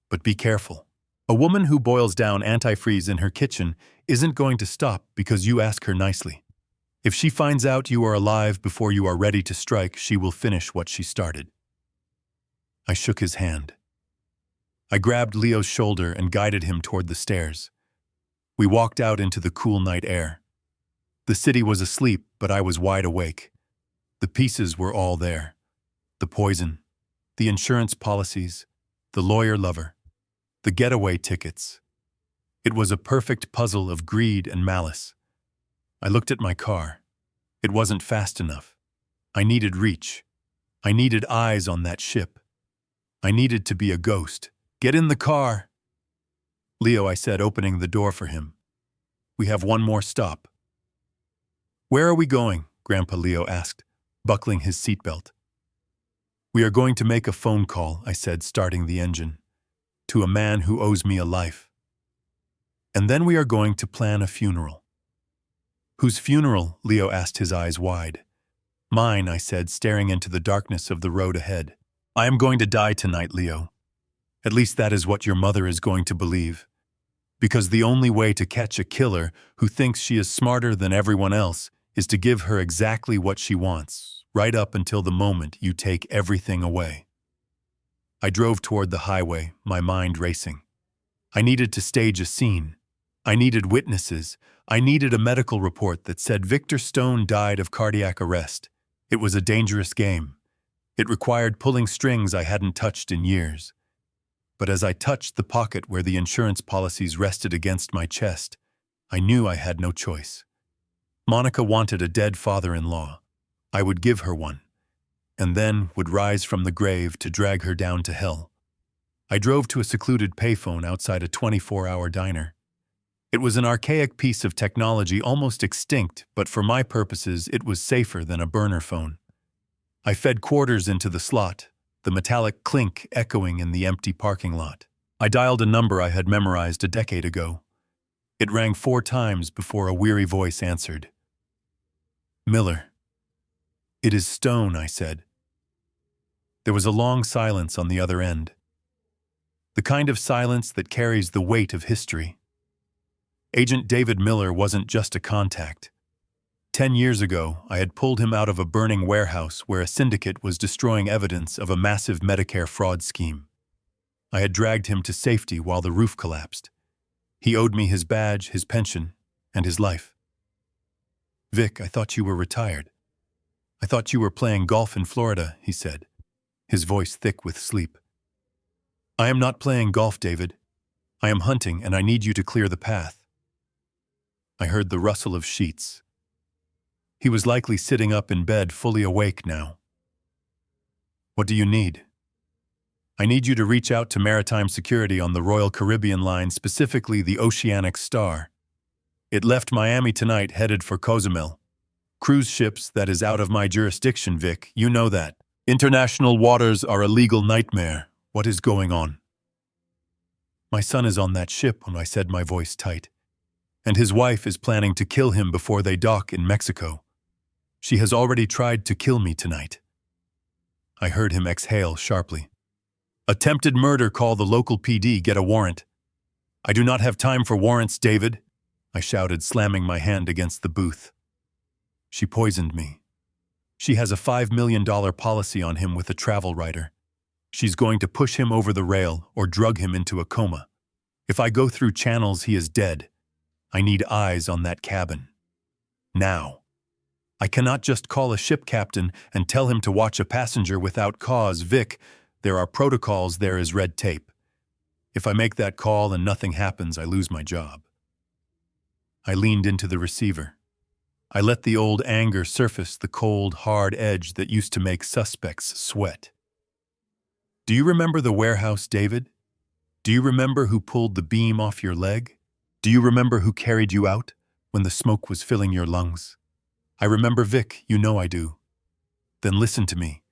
But be careful. A woman who boils down antifreeze in her kitchen isn't going to stop because you ask her nicely. If she finds out you are alive before you are ready to strike, she will finish what she started. I shook his hand. I grabbed Leo's shoulder and guided him toward the stairs. We walked out into the cool night air. The city was asleep, but I was wide awake. The pieces were all there. The poison, the insurance policies, the lawyer lover, the getaway tickets. It was a perfect puzzle of greed and malice. I looked at my car. It wasn't fast enough. I needed reach. I needed eyes on that ship. I needed to be a ghost. Get in the car. Leo, I said, opening the door for him. We have one more stop. Where are we going? Grandpa Leo asked, buckling his seatbelt. We are going to make a phone call, I said, starting the engine, to a man who owes me a life. And then we are going to plan a funeral. Whose funeral? Leo asked, his eyes wide. Mine, I said, staring into the darkness of the road ahead. I am going to die tonight, Leo. At least that is what your mother is going to believe. Because the only way to catch a killer who thinks she is smarter than everyone else is to give her exactly what she wants, right up until the moment you take everything away. I drove toward the highway, my mind racing. I needed to stage a scene. I needed witnesses. I needed a medical report that said Victor Stone died of cardiac arrest. It was a dangerous game. It required pulling strings I hadn't touched in years. But as I touched the pocket where the insurance policies rested against my chest, I knew I had no choice. Monica wanted a dead father-in-law. I would give her one, and then would rise from the grave to drag her down to hell. I drove to a secluded payphone outside a 24-hour diner. It was an archaic piece of technology, almost extinct, but for my purposes it was safer than a burner phone. I fed quarters into the slot, the metallic clink echoing in the empty parking lot. I dialed a number I had memorized a decade ago. It rang 4 times before a weary voice answered. Miller. It is Stone, I said. There was a long silence on the other end. The kind of silence that carries the weight of history. Agent David Miller wasn't just a contact. 10 years ago, I had pulled him out of a burning warehouse where a syndicate was destroying evidence of a massive Medicare fraud scheme. I had dragged him to safety while the roof collapsed. He owed me his badge, his pension, and his life. "Vic, I thought you were retired. I thought you were playing golf in Florida," he said, his voice thick with sleep. "I am not playing golf, David. I am hunting, and I need you to clear the path." I heard the rustle of sheets. He was likely sitting up in bed, fully awake now. "What do you need?" "I need you to reach out to maritime security on the Royal Caribbean line, specifically the Oceanic Star. It left Miami tonight, headed for Cozumel. Cruise ships, that is out of my jurisdiction, Vic. You know that. International waters are a legal nightmare. What is going on?" "My son is on that ship," I said, my voice tight. "And his wife is planning to kill him before they dock in Mexico. She has already tried to kill me tonight." I heard him exhale sharply. "Attempted murder. Call the local PD. Get a warrant." "I do not have time for warrants, David," I shouted, slamming my hand against the booth. "She poisoned me. She has a $5 million policy on him with a travel writer. She's going to push him over the rail or drug him into a coma. If I go through channels, he is dead. I need eyes on that cabin. Now. I cannot just call a ship captain and tell him to watch a passenger without cause. Vic, there are protocols, there is red tape. If I make that call and nothing happens, I lose my job." I leaned into the receiver. I let the old anger surface, the cold, hard edge that used to make suspects sweat. "Do you remember the warehouse, David? Do you remember who pulled the beam off your leg? Do you remember who carried you out when the smoke was filling your lungs?" "I remember, Vic, you know I do." "Then listen to me.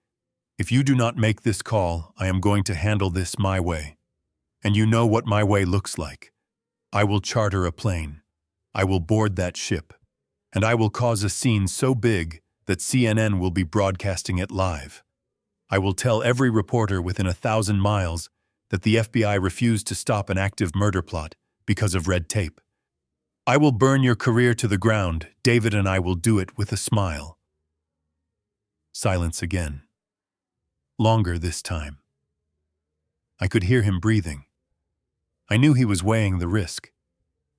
If you do not make this call, I am going to handle this my way. And you know what my way looks like. I will charter a plane. I will board that ship. And I will cause a scene so big that CNN will be broadcasting it live. I will tell every reporter within 1,000 miles that the FBI refused to stop an active murder plot because of red tape. I will burn your career to the ground, David, and I will do it with a smile." Silence again. Longer this time. I could hear him breathing. I knew he was weighing the risk.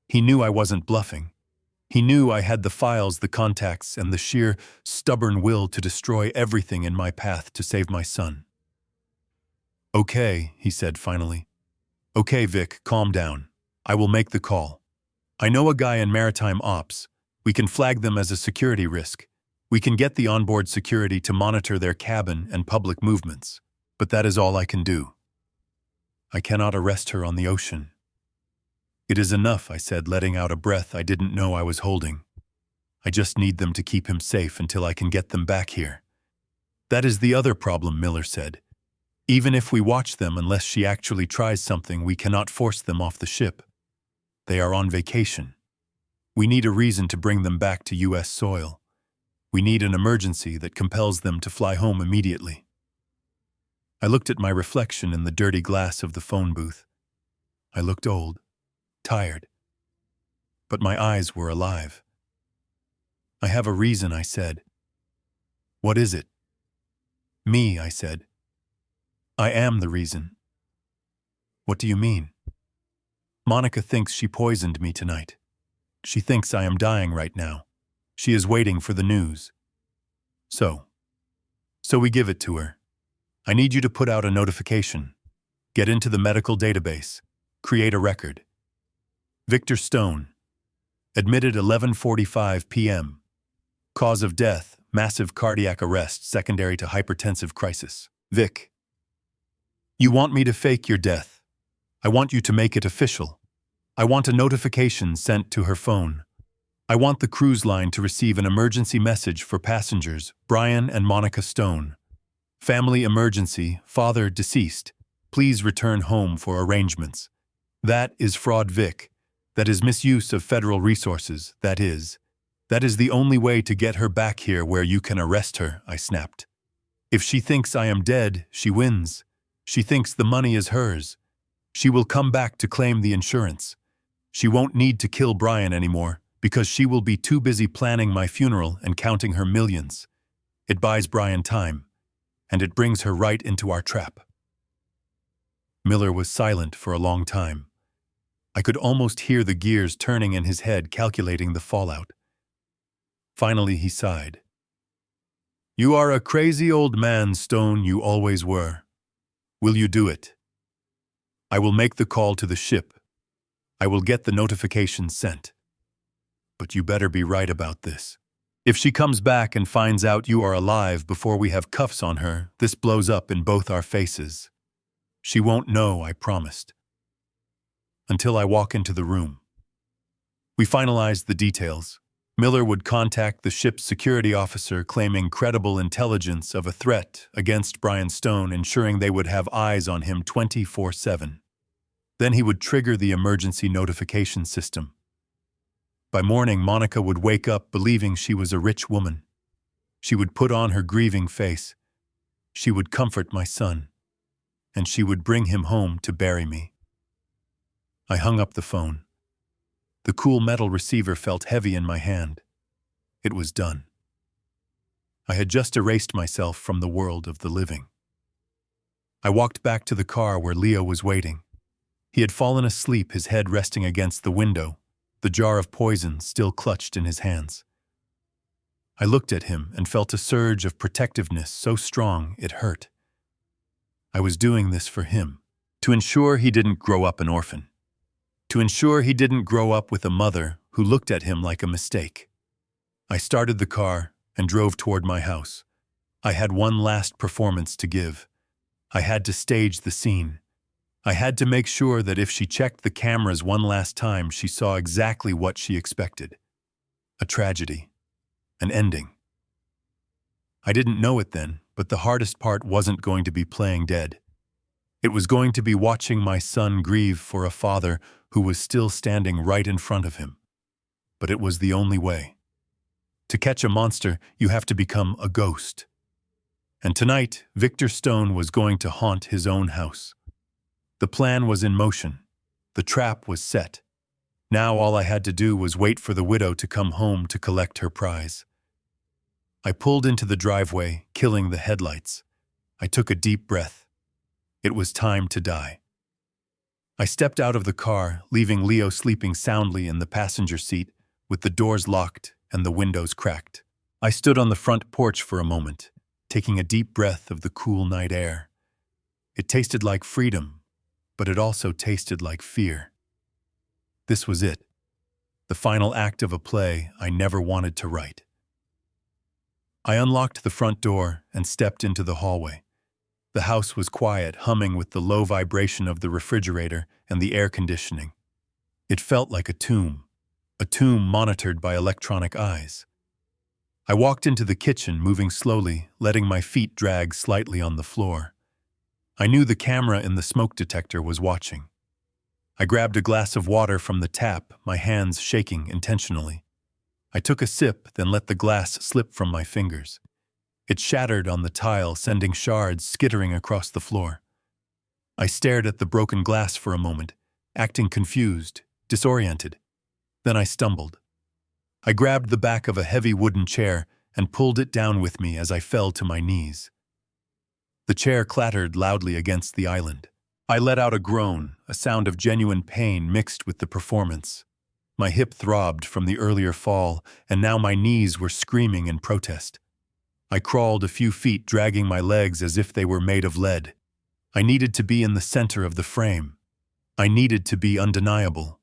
He knew I wasn't bluffing. He knew I had the files, the contacts, and the sheer, stubborn will to destroy everything in my path to save my son. "Okay," he said finally. "Okay, Vic, calm down. I will make the call. I know a guy in maritime ops. We can flag them as a security risk. We can get the onboard security to monitor their cabin and public movements. But that is all I can do. I cannot arrest her on the ocean." "It is enough," I said, letting out a breath I didn't know I was holding. "I just need them to keep him safe until I can get them back here." "That is the other problem," Miller said. "Even if we watch them, unless she actually tries something, we cannot force them off the ship. They are on vacation. We need a reason to bring them back to U.S. soil. We need an emergency that compels them to fly home immediately." I looked at my reflection in the dirty glass of the phone booth. I looked old, tired, but my eyes were alive. "I have a reason," I said. "What is it?" "Me," I said. "I am the reason." "What do you mean?" "Monica thinks she poisoned me tonight. She thinks I am dying right now. She is waiting for the news. So we give it to her. I need you to put out a notification. Get into the medical database. Create a record. Victor Stone. Admitted 11:45 p.m. Cause of death, massive cardiac arrest secondary to hypertensive crisis. Vic. You want me to fake your death. I want you to make it official. I want a notification sent to her phone. I want the cruise line to receive an emergency message for passengers Brian and Monica Stone. Family emergency, father deceased. Please return home for arrangements. That is fraud, Vic. That is misuse of federal resources, that is. That is the only way to get her back here where you can arrest her, I snapped. If she thinks I am dead, she wins. She thinks the money is hers. She will come back to claim the insurance. She won't need to kill Brian anymore because she will be too busy planning my funeral and counting her millions. It buys Brian time, and it brings her right into our trap." Miller was silent for a long time. I could almost hear the gears turning in his head, calculating the fallout. Finally, he sighed. "You are a crazy old man, Stone, you always were. Will you do it? I will make the call to the ship. I will get the notification sent. But you better be right about this. If she comes back and finds out you are alive before we have cuffs on her, this blows up in both our faces. She won't know, I promised. Until I walk into the room." We finalized the details. Miller would contact the ship's security officer claiming credible intelligence of a threat against Brian Stone, ensuring they would have eyes on him 24/7. Then he would trigger the emergency notification system. By morning, Monica would wake up believing she was a rich woman. She would put on her grieving face. She would comfort my son, and she would bring him home to bury me. I hung up the phone. The cool metal receiver felt heavy in my hand. It was done. I had just erased myself from the world of the living. I walked back to the car where Leo was waiting. He had fallen asleep, his head resting against the window, the jar of poison still clutched in his hands. I looked at him and felt a surge of protectiveness so strong it hurt. I was doing this for him, to ensure he didn't grow up an orphan, to ensure he didn't grow up with a mother who looked at him like a mistake. I started the car and drove toward my house. I had one last performance to give. I had to stage the scene. I had to make sure that if she checked the cameras one last time, she saw exactly what she expected. A tragedy. An ending. I didn't know it then, but the hardest part wasn't going to be playing dead. It was going to be watching my son grieve for a father who was still standing right in front of him. But it was the only way. To catch a monster, you have to become a ghost. And tonight, Victor Stone was going to haunt his own house. The plan was in motion. The trap was set. Now all I had to do was wait for the widow to come home to collect her prize. I pulled into the driveway, killing the headlights. I took a deep breath. It was time to die. I stepped out of the car, leaving Leo sleeping soundly in the passenger seat, with the doors locked and the windows cracked. I stood on the front porch for a moment, taking a deep breath of the cool night air. It tasted like freedom, but it also tasted like fear. This was it, the final act of a play I never wanted to write. I unlocked the front door and stepped into the hallway. The house was quiet, humming with the low vibration of the refrigerator and the air conditioning. It felt like a tomb monitored by electronic eyes. I walked into the kitchen, moving slowly, letting my feet drag slightly on the floor. I knew the camera in the smoke detector was watching. I grabbed a glass of water from the tap, my hands shaking intentionally. I took a sip, then let the glass slip from my fingers. It shattered on the tile, sending shards skittering across the floor. I stared at the broken glass for a moment, acting confused, disoriented. Then I stumbled. I grabbed the back of a heavy wooden chair and pulled it down with me as I fell to my knees. The chair clattered loudly against the island. I let out a groan, a sound of genuine pain mixed with the performance. My hip throbbed from the earlier fall, and now my knees were screaming in protest. I crawled a few feet, dragging my legs as if they were made of lead. I needed to be in the center of the frame. I needed to be undeniable.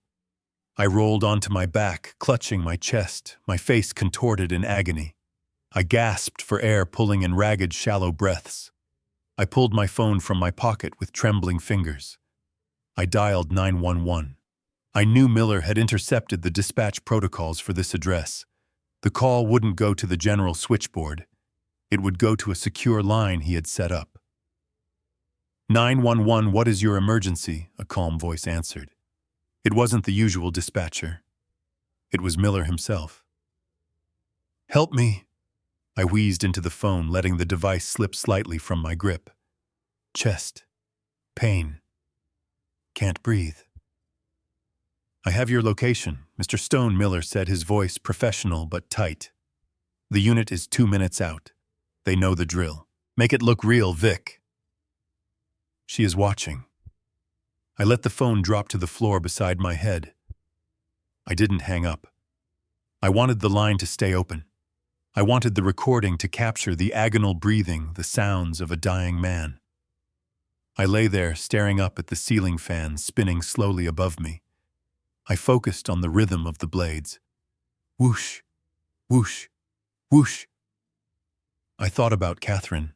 I rolled onto my back, clutching my chest, my face contorted in agony. I gasped for air, pulling in ragged, shallow breaths. I pulled my phone from my pocket with trembling fingers. I dialed 911. I knew Miller had intercepted the dispatch protocols for this address. The call wouldn't go to the general switchboard. It would go to a secure line he had set up. 911, what is your emergency? A calm voice answered. It wasn't the usual dispatcher. It was Miller himself. Help me. I wheezed into the phone, letting the device slip slightly from my grip. Chest. Pain. Can't breathe. I have your location, Mr. Stone, Miller said, his voice professional but tight. The unit is 2 minutes out. They know the drill. Make it look real, Vic. She is watching. I let the phone drop to the floor beside my head. I didn't hang up. I wanted the line to stay open. I wanted the recording to capture the agonal breathing, the sounds of a dying man. I lay there, staring up at the ceiling fan spinning slowly above me. I focused on the rhythm of the blades. Whoosh, whoosh, whoosh. I thought about Catherine.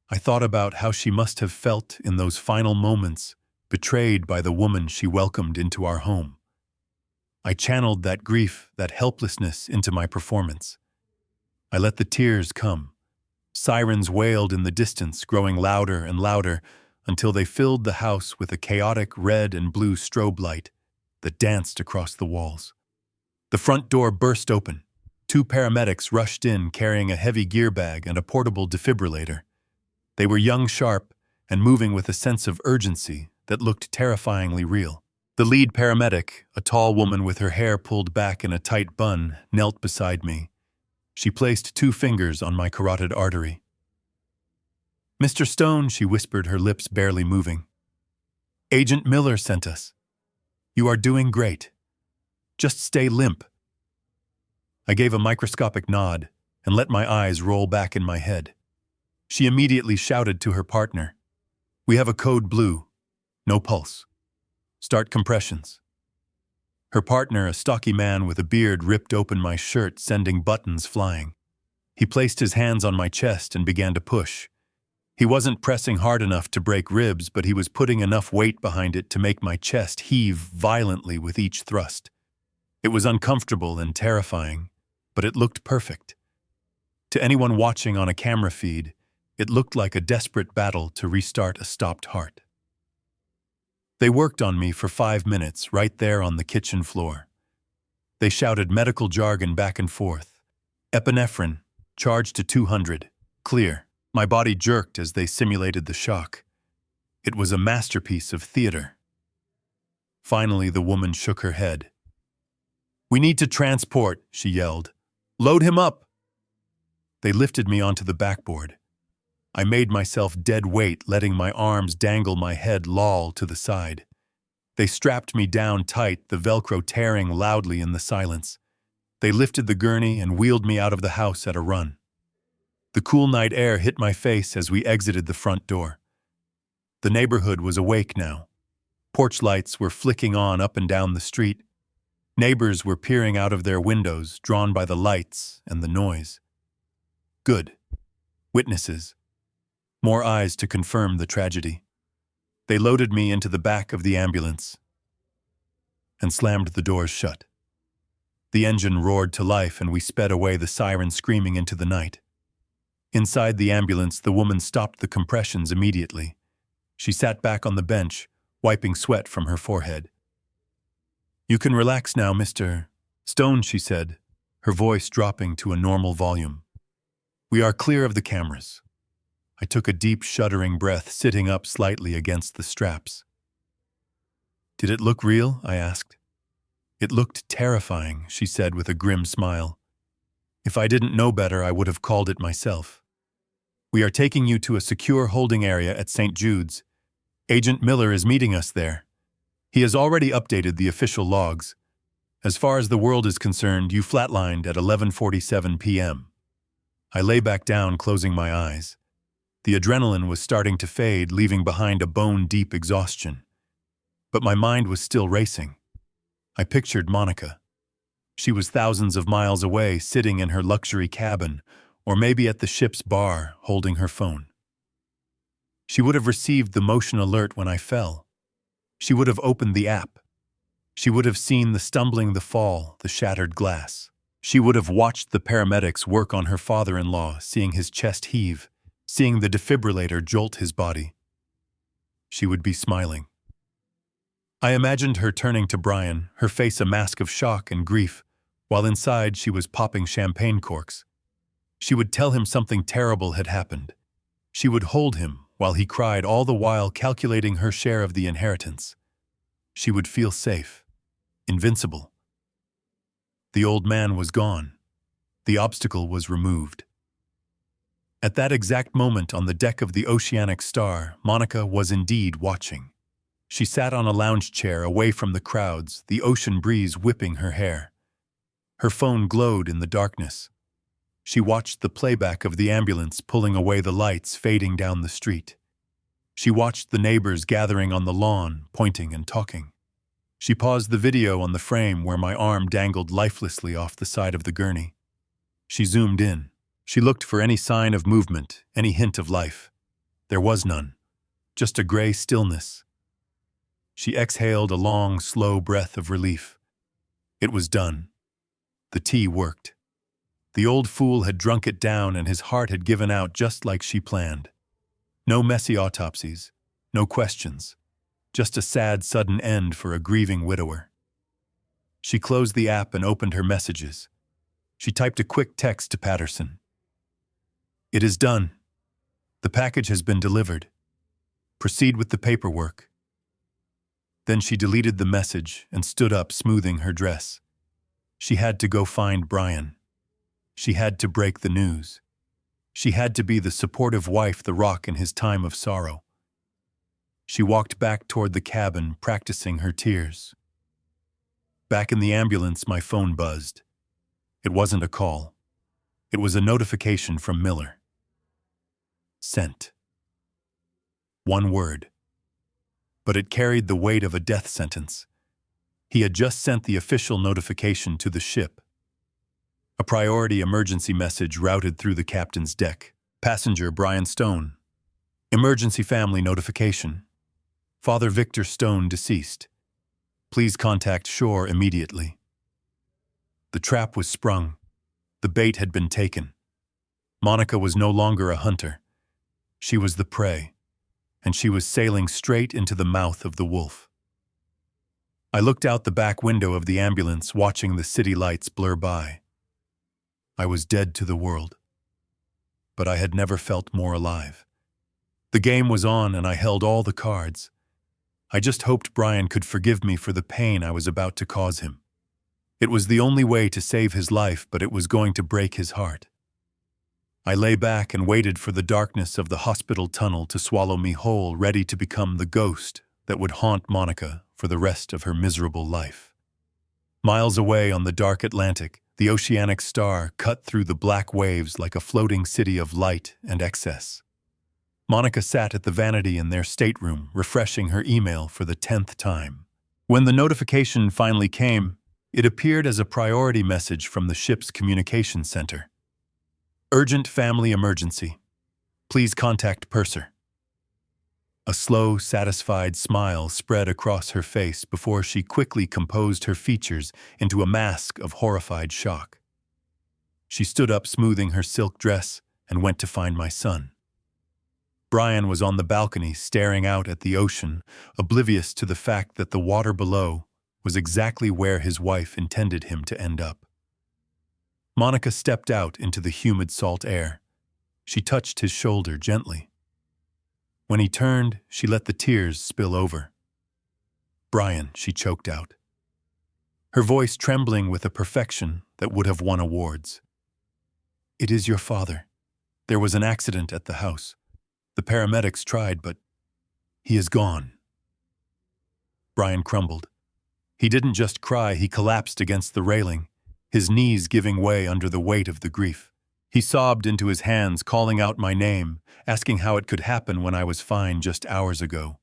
I thought about how she must have felt in those final moments, betrayed by the woman she welcomed into our home. I channeled that grief, that helplessness into my performance. I let the tears come. Sirens wailed in the distance, growing louder and louder, until they filled the house with a chaotic red and blue strobe light that danced across the walls. The front door burst open. 2 paramedics rushed in carrying a heavy gear bag and a portable defibrillator. They were young, sharp, and moving with a sense of urgency that looked terrifyingly real. The lead paramedic, a tall woman with her hair pulled back in a tight bun, knelt beside me. She placed 2 fingers on my carotid artery. Mr. Stone, she whispered, her lips barely moving. Agent Miller sent us. You are doing great. Just stay limp. I gave a microscopic nod and let my eyes roll back in my head. She immediately shouted to her partner. We have a code blue. No pulse. Start compressions. Her partner, a stocky man with a beard, ripped open my shirt, sending buttons flying. He placed his hands on my chest and began to push. He wasn't pressing hard enough to break ribs, but he was putting enough weight behind it to make my chest heave violently with each thrust. It was uncomfortable and terrifying, but it looked perfect. To anyone watching on a camera feed, it looked like a desperate battle to restart a stopped heart. They worked on me for 5 minutes, right there on the kitchen floor. They shouted medical jargon back and forth. Epinephrine, charged to 200, clear. My body jerked as they simulated the shock. It was a masterpiece of theater. Finally, the woman shook her head. We need to transport, she yelled. Load him up. They lifted me onto the backboard. I made myself dead weight, letting my arms dangle, my head loll to the side. They strapped me down tight, the Velcro tearing loudly in the silence. They lifted the gurney and wheeled me out of the house at a run. The cool night air hit my face as we exited the front door. The neighborhood was awake now. Porch lights were flicking on up and down the street. Neighbors were peering out of their windows, drawn by the lights and the noise. Good. Witnesses. More eyes to confirm the tragedy. They loaded me into the back of the ambulance and slammed the doors shut. The engine roared to life and we sped away, the siren screaming into the night. Inside the ambulance, the woman stopped the compressions immediately. She sat back on the bench, wiping sweat from her forehead. You can relax now, Mr. Stone, she said, her voice dropping to a normal volume. We are clear of the cameras. I took a deep, shuddering breath, sitting up slightly against the straps. Did it look real? I asked. It looked terrifying, she said with a grim smile. If I didn't know better, I would have called it myself. We are taking you to a secure holding area at St. Jude's. Agent Miller is meeting us there. He has already updated the official logs. As far as the world is concerned, you flatlined at 11:47 p.m. I lay back down, closing my eyes. The adrenaline was starting to fade, leaving behind a bone-deep exhaustion. But my mind was still racing. I pictured Monica. She was thousands of miles away, sitting in her luxury cabin, or maybe at the ship's bar, holding her phone. She would have received the motion alert when I fell. She would have opened the app. She would have seen the stumbling, the fall, the shattered glass. She would have watched the paramedics work on her father-in-law, seeing his chest heave, seeing the defibrillator jolt his body. She would be smiling. I imagined her turning to Brian, her face a mask of shock and grief, while inside she was popping champagne corks. She would tell him something terrible had happened. She would hold him while he cried, all the while calculating her share of the inheritance. She would feel safe, invincible. The old man was gone. The obstacle was removed. At that exact moment on the deck of the Oceanic Star, Monica was indeed watching. She sat on a lounge chair away from the crowds, the ocean breeze whipping her hair. Her phone glowed in the darkness. She watched the playback of the ambulance pulling away the lights fading down the street. She watched the neighbors gathering on the lawn, pointing and talking. She paused the video on the frame where my arm dangled lifelessly off the side of the gurney. She zoomed in. She looked for any sign of movement, any hint of life. There was none, just a gray stillness. She exhaled a long, slow breath of relief. It was done. The tea worked. The old fool had drunk it down and his heart had given out just like she planned. No messy autopsies, no questions, just a sad, sudden end for a grieving widower. She closed the app and opened her messages. She typed a quick text to Patterson. "It is done. The package has been delivered. Proceed with the paperwork." Then she deleted the message and stood up, smoothing her dress. She had to go find Brian. She had to break the news. She had to be the supportive wife, the rock in his time of sorrow. She walked back toward the cabin, practicing her tears. Back in the ambulance, my phone buzzed. It wasn't a call. It was a notification from Miller. Sent. One word. But it carried the weight of a death sentence. He had just sent the official notification to the ship. A priority emergency message routed through the captain's deck. Passenger Brian Stone. Emergency family notification. Father Victor Stone deceased. Please contact shore immediately. The trap was sprung. The bait had been taken. Monica was no longer a hunter. She was the prey, and she was sailing straight into the mouth of the wolf. I looked out the back window of the ambulance, watching the city lights blur by. I was dead to the world, but I had never felt more alive. The game was on, and I held all the cards. I just hoped Brian could forgive me for the pain I was about to cause him. It was the only way to save his life, but it was going to break his heart. I lay back and waited for the darkness of the hospital tunnel to swallow me whole, ready to become the ghost that would haunt Monica for the rest of her miserable life. Miles away on the dark Atlantic, the Oceanic Star cut through the black waves like a floating city of light and excess. Monica sat at the vanity in their stateroom, refreshing her email for the 10th time. When the notification finally came, it appeared as a priority message from the ship's communications center. Urgent family emergency. Please contact Purser. A slow, satisfied smile spread across her face before she quickly composed her features into a mask of horrified shock. She stood up, smoothing her silk dress, and went to find my son. Brian was on the balcony, staring out at the ocean, oblivious to the fact that the water below was exactly where his wife intended him to end up. Monica stepped out into the humid salt air. She touched his shoulder gently. When he turned, she let the tears spill over. "Brian," she choked out, her voice trembling with a perfection that would have won awards. "It is your father. There was an accident at the house. The paramedics tried, but he is gone." Brian crumbled. He didn't just cry, he collapsed against the railing, his knees giving way under the weight of the grief. He sobbed into his hands, calling out my name, asking how it could happen when I was fine just hours ago.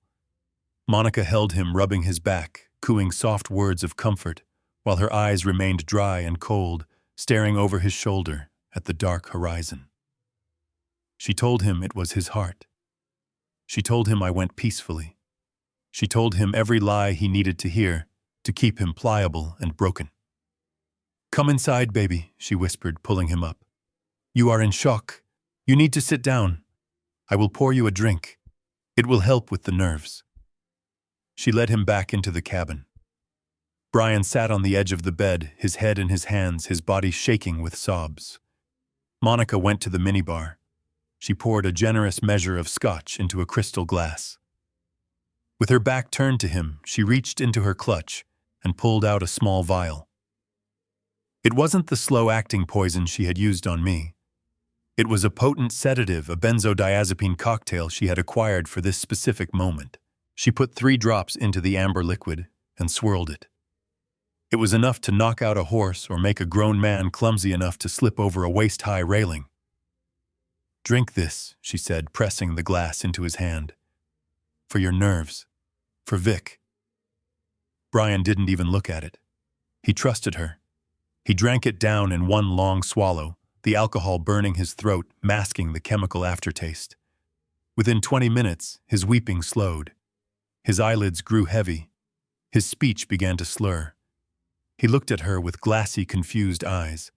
Monica held him, rubbing his back, cooing soft words of comfort, while her eyes remained dry and cold, staring over his shoulder at the dark horizon. She told him it was his heart. She told him I went peacefully. She told him every lie he needed to hear to keep him pliable and broken. "Come inside, baby," she whispered, pulling him up. "You are in shock. You need to sit down. I will pour you a drink. It will help with the nerves." She led him back into the cabin. Brian sat on the edge of the bed, his head in his hands, his body shaking with sobs. Monica went to the minibar. She poured a generous measure of scotch into a crystal glass. With her back turned to him, she reached into her clutch and pulled out a small vial. It wasn't the slow-acting poison she had used on me. It was a potent sedative, a benzodiazepine cocktail she had acquired for this specific moment. She put 3 drops into the amber liquid and swirled it. It was enough to knock out a horse or make a grown man clumsy enough to slip over a waist-high railing. "Drink this," she said, pressing the glass into his hand. "For your nerves. For Vic." Brian didn't even look at it. He trusted her. He drank it down in one long swallow, the alcohol burning his throat, masking the chemical aftertaste. Within 20 minutes, his weeping slowed. His eyelids grew heavy. His speech began to slur. He looked at her with glassy, confused eyes.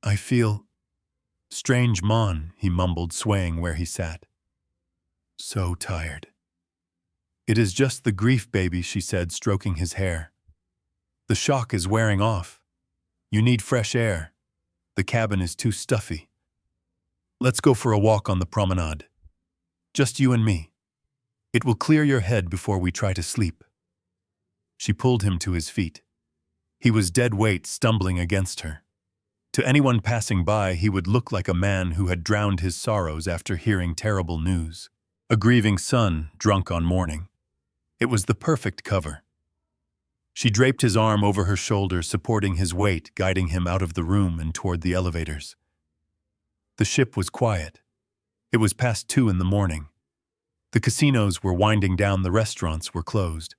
"I feel strange, Mon," he mumbled, swaying where he sat. "So tired." "It is just the grief, baby," she said, stroking his hair. "The shock is wearing off. You need fresh air. The cabin is too stuffy. Let's go for a walk on the promenade. Just you and me. It will clear your head before we try to sleep." She pulled him to his feet. He was dead weight, stumbling against her. To anyone passing by, he would look like a man who had drowned his sorrows after hearing terrible news. A grieving son, drunk on mourning. It was the perfect cover. She draped his arm over her shoulder, supporting his weight, guiding him out of the room and toward the elevators. The ship was quiet. It was past 2 in the morning. The casinos were winding down, the restaurants were closed.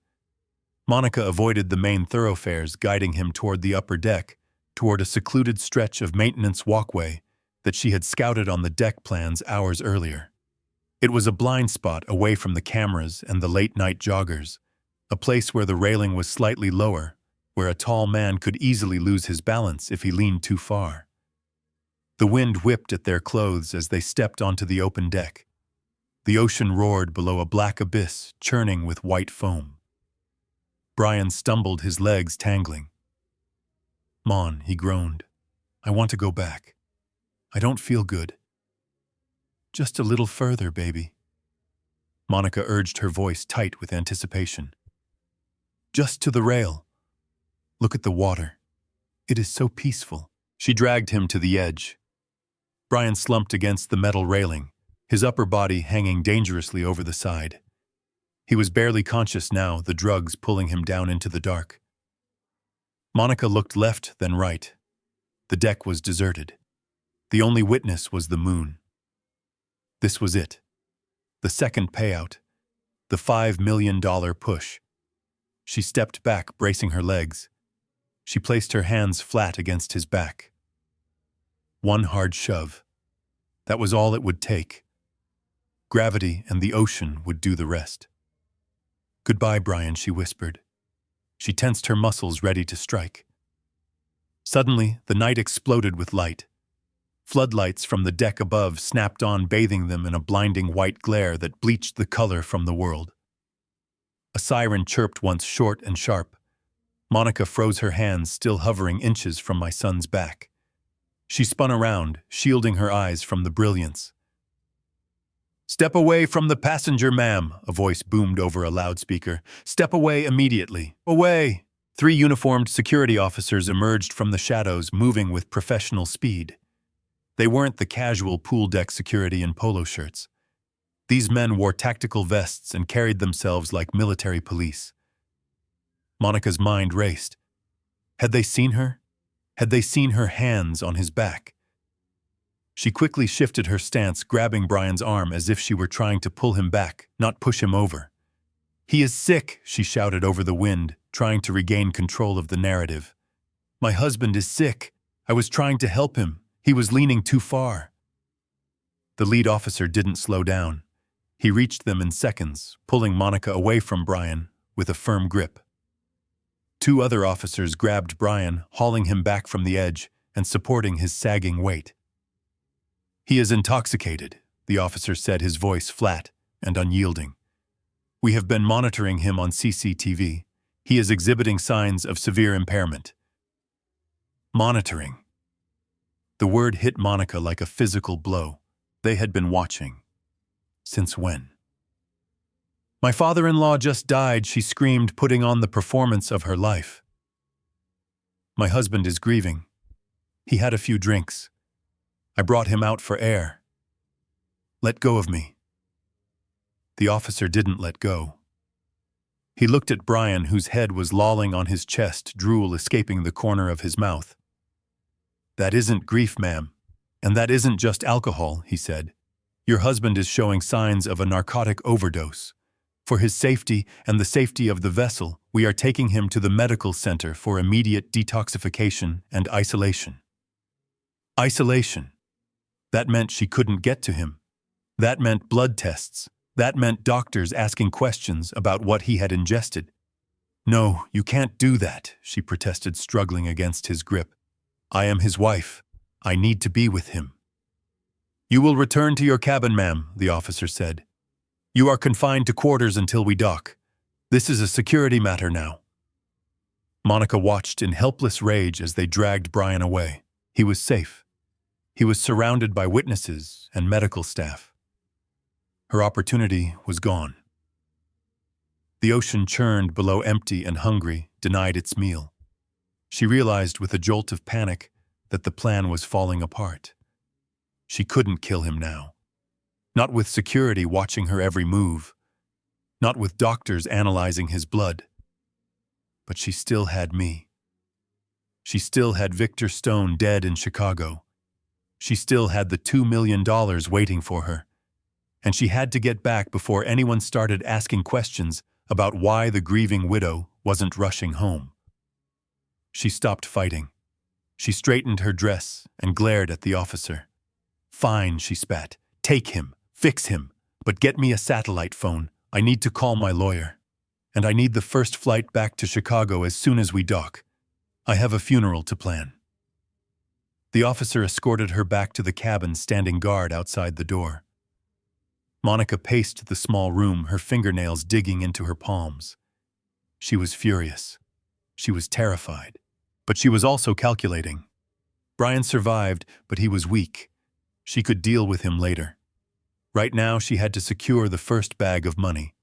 Monica avoided the main thoroughfares, guiding him toward the upper deck, toward a secluded stretch of maintenance walkway that she had scouted on the deck plans hours earlier. It was a blind spot away from the cameras and the late-night joggers, a place where the railing was slightly lower, where a tall man could easily lose his balance if he leaned too far. The wind whipped at their clothes as they stepped onto the open deck. The ocean roared below, a black abyss churning with white foam. Brian stumbled, his legs tangling. "Mon," he groaned. "I want to go back. I don't feel good." "Just a little further, baby." Monica urged, her voice tight with anticipation. "Just to the rail. Look at the water. It is so peaceful." She dragged him to the edge. Brian slumped against the metal railing, his upper body hanging dangerously over the side. He was barely conscious now, the drugs pulling him down into the dark. Monica looked left, then right. The deck was deserted. The only witness was the moon. This was it. The second payout. The $5 million push. She stepped back, bracing her legs. She placed her hands flat against his back. One hard shove. That was all it would take. Gravity and the ocean would do the rest. "Goodbye, Brian," she whispered. She tensed her muscles, ready to strike. Suddenly, the night exploded with light. Floodlights from the deck above snapped on, bathing them in a blinding white glare that bleached the color from the world. A siren chirped once, short and sharp. Monica froze, her hands still hovering inches from my son's back. She spun around, shielding her eyes from the brilliance. "Step away from the passenger, ma'am," a voice boomed over a loudspeaker. "Step away immediately. Away!" 3 uniformed security officers emerged from the shadows, moving with professional speed. They weren't the casual pool deck security in polo shirts. These men wore tactical vests and carried themselves like military police. Monica's mind raced. Had they seen her? Had they seen her hands on his back? She quickly shifted her stance, grabbing Brian's arm as if she were trying to pull him back, not push him over. "He is sick," she shouted over the wind, trying to regain control of the narrative. "My husband is sick. I was trying to help him. He was leaning too far." The lead officer didn't slow down. He reached them in seconds, pulling Monica away from Brian with a firm grip. 2 other officers grabbed Brian, hauling him back from the edge and supporting his sagging weight. "He is intoxicated," the officer said, his voice flat and unyielding. "We have been monitoring him on CCTV. He is exhibiting signs of severe impairment." Monitoring. The word hit Monica like a physical blow. They had been watching. Since when? "My father-in-law just died," she screamed, putting on the performance of her life. "My husband is grieving. He had a few drinks. I brought him out for air. Let go of me." The officer didn't let go. He looked at Brian, whose head was lolling on his chest, drool escaping the corner of his mouth. "That isn't grief, ma'am. And that isn't just alcohol," he said. "Your husband is showing signs of a narcotic overdose. For his safety and the safety of the vessel, we are taking him to the medical center for immediate detoxification and isolation." Isolation. That meant she couldn't get to him. That meant blood tests. That meant doctors asking questions about what he had ingested. "No, you can't do that," she protested, struggling against his grip. "I am his wife. I need to be with him." "You will return to your cabin, ma'am," the officer said. "You are confined to quarters until we dock. This is a security matter now." Monica watched in helpless rage as they dragged Brian away. He was safe. He was surrounded by witnesses and medical staff. Her opportunity was gone. The ocean churned below, empty and hungry, denied its meal. She realized with a jolt of panic that the plan was falling apart. She couldn't kill him now. Not with security watching her every move. Not with doctors analyzing his blood. But she still had me. She still had Victor Stone dead in Chicago. She still had the $2 million waiting for her. And she had to get back before anyone started asking questions about why the grieving widow wasn't rushing home. She stopped fighting. She straightened her dress and glared at the officer. "Fine," she spat. "Take him. Fix him. But get me a satellite phone. I need to call my lawyer. And I need the first flight back to Chicago as soon as we dock. I have a funeral to plan." The officer escorted her back to the cabin, standing guard outside the door. Monica paced the small room, her fingernails digging into her palms. She was furious. She was terrified. But she was also calculating. Brian survived, but he was weak. She could deal with him later. Right now, she had to secure the first bag of money.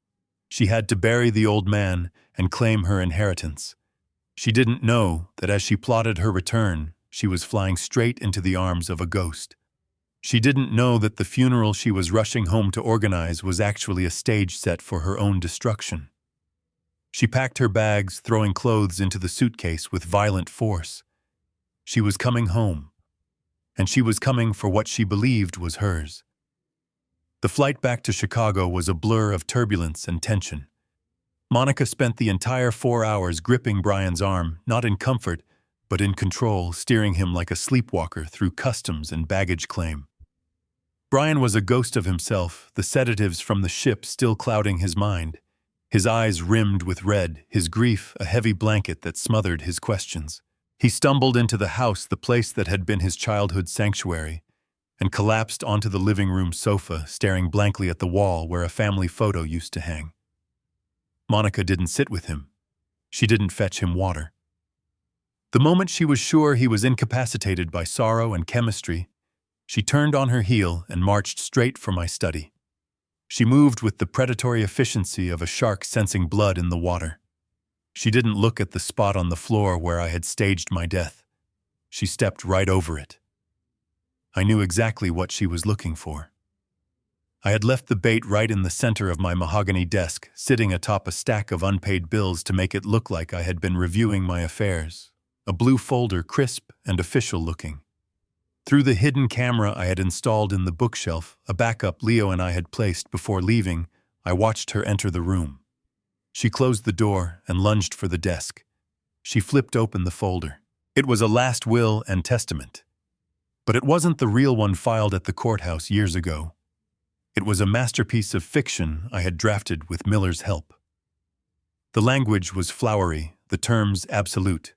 She had to bury the old man and claim her inheritance. She didn't know that as she plotted her return, she was flying straight into the arms of a ghost. She didn't know that the funeral she was rushing home to organize was actually a stage set for her own destruction. She packed her bags, throwing clothes into the suitcase with violent force. She was coming home, and she was coming for what she believed was hers. The flight back to Chicago was a blur of turbulence and tension. Monica spent the entire 4 hours gripping Brian's arm, not in comfort, but in control, steering him like a sleepwalker through customs and baggage claim. Brian was a ghost of himself, the sedatives from the ship still clouding his mind. His eyes rimmed with red, his grief a heavy blanket that smothered his questions. He stumbled into the house, the place that had been his childhood sanctuary, and collapsed onto the living room sofa, staring blankly at the wall where a family photo used to hang. Monica didn't sit with him. She didn't fetch him water. The moment she was sure he was incapacitated by sorrow and chemistry, she turned on her heel and marched straight for my study. She moved with the predatory efficiency of a shark sensing blood in the water. She didn't look at the spot on the floor where I had staged my death. She stepped right over it. I knew exactly what she was looking for. I had left the bait right in the center of my mahogany desk, sitting atop a stack of unpaid bills to make it look like I had been reviewing my affairs. A blue folder, crisp and official-looking. Through the hidden camera I had installed in the bookshelf, a backup Leo and I had placed before leaving, I watched her enter the room. She closed the door and lunged for the desk. She flipped open the folder. It was a last will and testament. But it wasn't the real one filed at the courthouse years ago. It was a masterpiece of fiction I had drafted with Miller's help. The language was flowery, the terms absolute.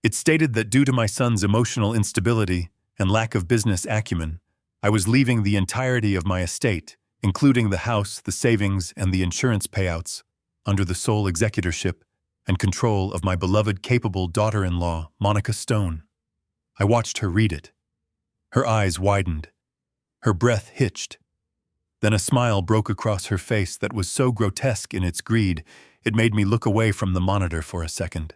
It stated that due to my son's emotional instability and lack of business acumen, I was leaving the entirety of my estate, including the house, the savings, and the insurance payouts, under the sole executorship and control of my beloved, capable daughter-in-law, Monica Stone. I watched her read it. Her eyes widened. Her breath hitched. Then a smile broke across her face that was so grotesque in its greed, it made me look away from the monitor for a second.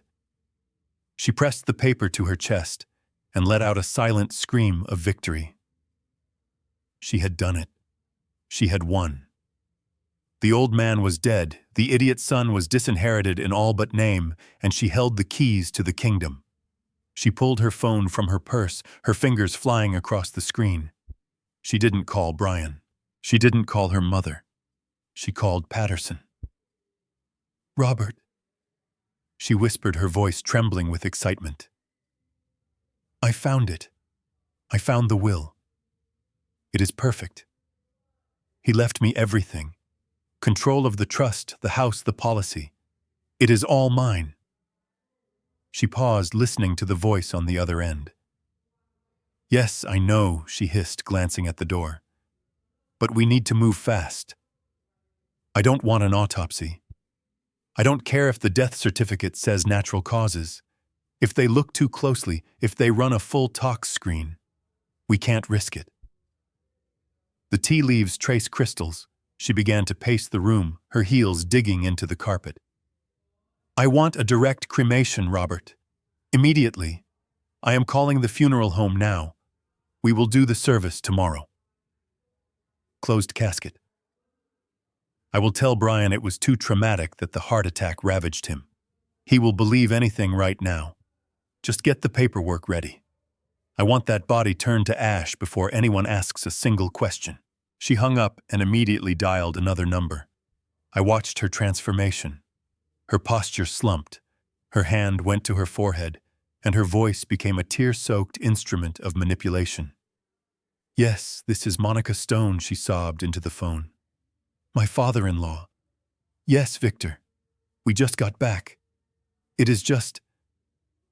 She pressed the paper to her chest and let out a silent scream of victory. She had done it. She had won. The old man was dead, the idiot son was disinherited in all but name, and she held the keys to the kingdom. She pulled her phone from her purse, her fingers flying across the screen. She didn't call Brian. She didn't call her mother. She called Patterson. "Robert," she whispered, her voice trembling with excitement. "I found it. I found the will. It is perfect. He left me everything. Control of the trust, the house, the policy. It is all mine." She paused, listening to the voice on the other end. "Yes, I know," she hissed, glancing at the door. "But we need to move fast. I don't want an autopsy. I don't care if the death certificate says natural causes. If they look too closely, if they run a full tox screen, we can't risk it." The tea leaves trace crystals. She began to pace the room, her heels digging into the carpet. "I want a direct cremation, Robert. Immediately. I am calling the funeral home now. We will do the service tomorrow. Closed casket. I will tell Brian it was too traumatic that the heart attack ravaged him. He will believe anything right now. Just get the paperwork ready. I want that body turned to ash before anyone asks a single question." She hung up and immediately dialed another number. I watched her transformation. Her posture slumped. Her hand went to her forehead, and her voice became a tear-soaked instrument of manipulation. "Yes, this is Monica Stone," she sobbed into the phone. "My father-in-law. Yes, Victor. We just got back. It is just...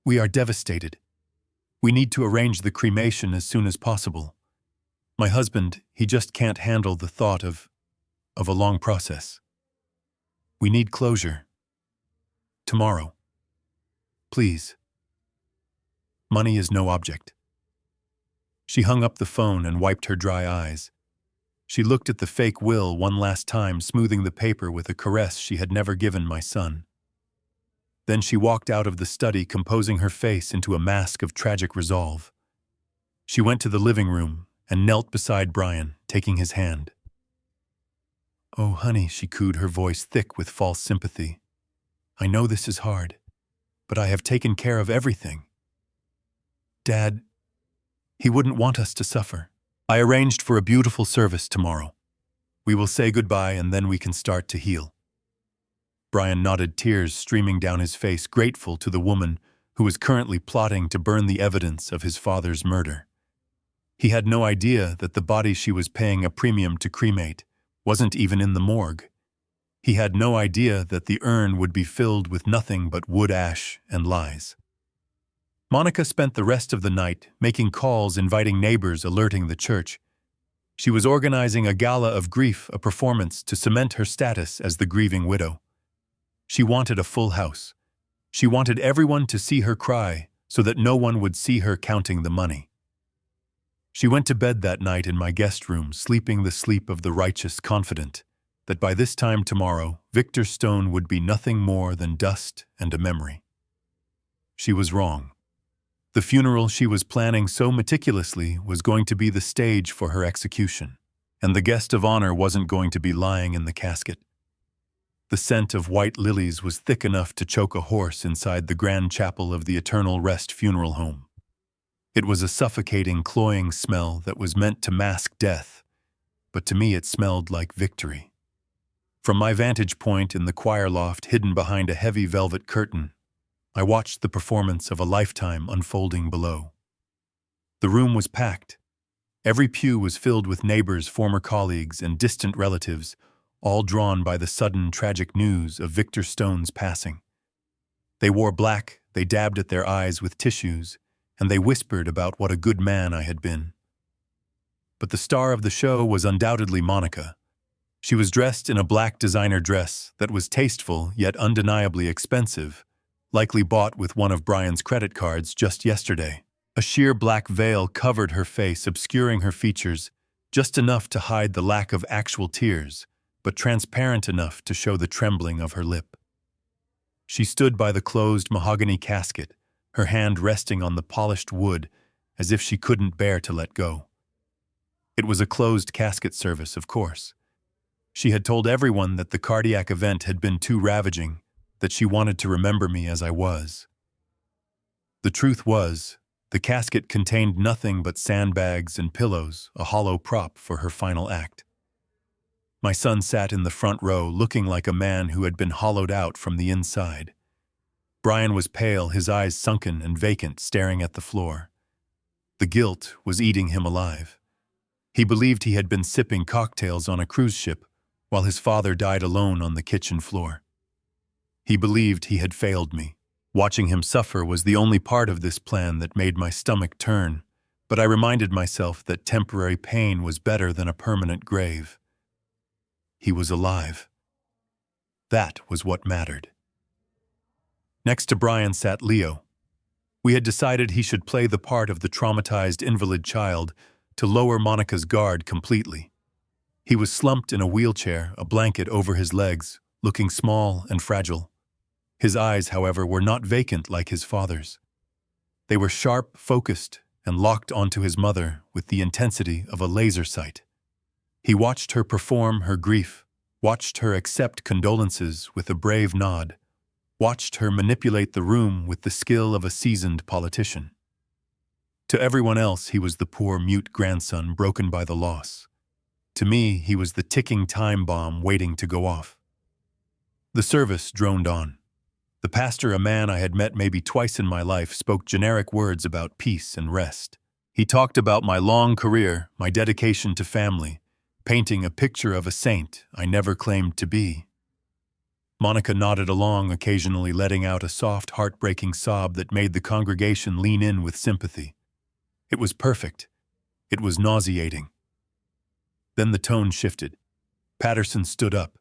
We are devastated. We need to arrange the cremation as soon as possible. My husband, he just can't handle the thought of a long process. We need closure. Tomorrow. Please. Money is no object." She hung up the phone and wiped her dry eyes. She looked at the fake will one last time, smoothing the paper with a caress she had never given my son. Then she walked out of the study, composing her face into a mask of tragic resolve. She went to the living room and knelt beside Brian, taking his hand. "Oh, honey," she cooed, her voice thick with false sympathy. "I know this is hard, but I have taken care of everything. Dad, he wouldn't want us to suffer. I arranged for a beautiful service tomorrow. We will say goodbye and then we can start to heal." Brian nodded, tears streaming down his face, grateful to the woman who was currently plotting to burn the evidence of his father's murder. He had no idea that the body she was paying a premium to cremate wasn't even in the morgue. He had no idea that the urn would be filled with nothing but wood ash and lies. Monica spent the rest of the night making calls, inviting neighbors, alerting the church. She was organizing a gala of grief, a performance to cement her status as the grieving widow. She wanted a full house. She wanted everyone to see her cry so that no one would see her counting the money. She went to bed that night in my guest room, sleeping the sleep of the righteous, confident that by this time tomorrow, Victor Stone would be nothing more than dust and a memory. She was wrong. The funeral she was planning so meticulously was going to be the stage for her execution, and the guest of honor wasn't going to be lying in the casket. The scent of white lilies was thick enough to choke a horse inside the grand chapel of the Eternal Rest Funeral Home. It was a suffocating, cloying smell that was meant to mask death, but to me it smelled like victory. From my vantage point in the choir loft, hidden behind a heavy velvet curtain, I watched the performance of a lifetime unfolding below. The room was packed. Every pew was filled with neighbors, former colleagues, and distant relatives, all drawn by the sudden tragic news of Victor Stone's passing. They wore black, they dabbed at their eyes with tissues, and they whispered about what a good man I had been. But the star of the show was undoubtedly Monica. She was dressed in a black designer dress that was tasteful yet undeniably expensive, likely bought with one of Brian's credit cards just yesterday. A sheer black veil covered her face, obscuring her features, just enough to hide the lack of actual tears, but transparent enough to show the trembling of her lip. She stood by the closed mahogany casket, her hand resting on the polished wood, as if she couldn't bear to let go. It was a closed casket service, of course. She had told everyone that the cardiac event had been too ravaging, that she wanted to remember me as I was. The truth was, the casket contained nothing but sandbags and pillows, a hollow prop for her final act. My son sat in the front row, looking like a man who had been hollowed out from the inside. Brian was pale, his eyes sunken and vacant, staring at the floor. The guilt was eating him alive. He believed he had been sipping cocktails on a cruise ship while his father died alone on the kitchen floor. He believed he had failed me. Watching him suffer was the only part of this plan that made my stomach turn, but I reminded myself that temporary pain was better than a permanent grave. He was alive. That was what mattered. Next to Brian sat Leo. We had decided he should play the part of the traumatized invalid child to lower Monica's guard completely. He was slumped in a wheelchair, a blanket over his legs, looking small and fragile. His eyes, however, were not vacant like his father's. They were sharp, focused, and locked onto his mother with the intensity of a laser sight. He watched her perform her grief, watched her accept condolences with a brave nod, watched her manipulate the room with the skill of a seasoned politician. To everyone else, he was the poor, mute grandson broken by the loss. To me, he was the ticking time bomb waiting to go off. The service droned on. The pastor, a man I had met maybe twice in my life, spoke generic words about peace and rest. He talked about my long career, my dedication to family, painting a picture of a saint I never claimed to be. Monica nodded along, occasionally letting out a soft, heartbreaking sob that made the congregation lean in with sympathy. It was perfect. It was nauseating. Then the tone shifted. Patterson stood up.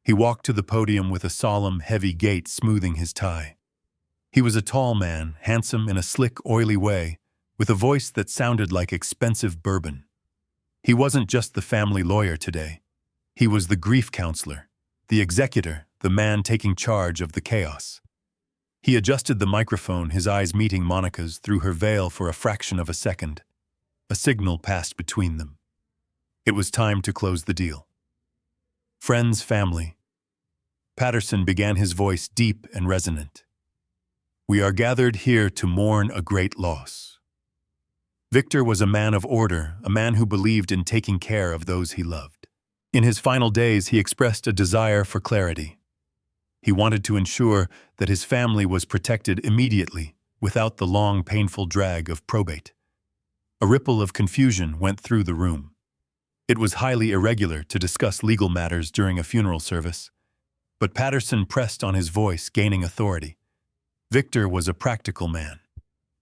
He walked to the podium with a solemn, heavy gait, smoothing his tie. He was a tall man, handsome in a slick, oily way, with a voice that sounded like expensive bourbon. He wasn't just the family lawyer today. He was the grief counselor, the executor, the man taking charge of the chaos. He adjusted the microphone, his eyes meeting Monica's through her veil for a fraction of a second. A signal passed between them. It was time to close the deal. Friends, family. Patterson began, his voice deep and resonant. We are gathered here to mourn a great loss. Victor was a man of order, a man who believed in taking care of those he loved. In his final days, he expressed a desire for clarity. He wanted to ensure that his family was protected immediately, without the long, painful drag of probate. A ripple of confusion went through the room. It was highly irregular to discuss legal matters during a funeral service, but Patterson pressed on, his voice gaining authority. Victor was a practical man.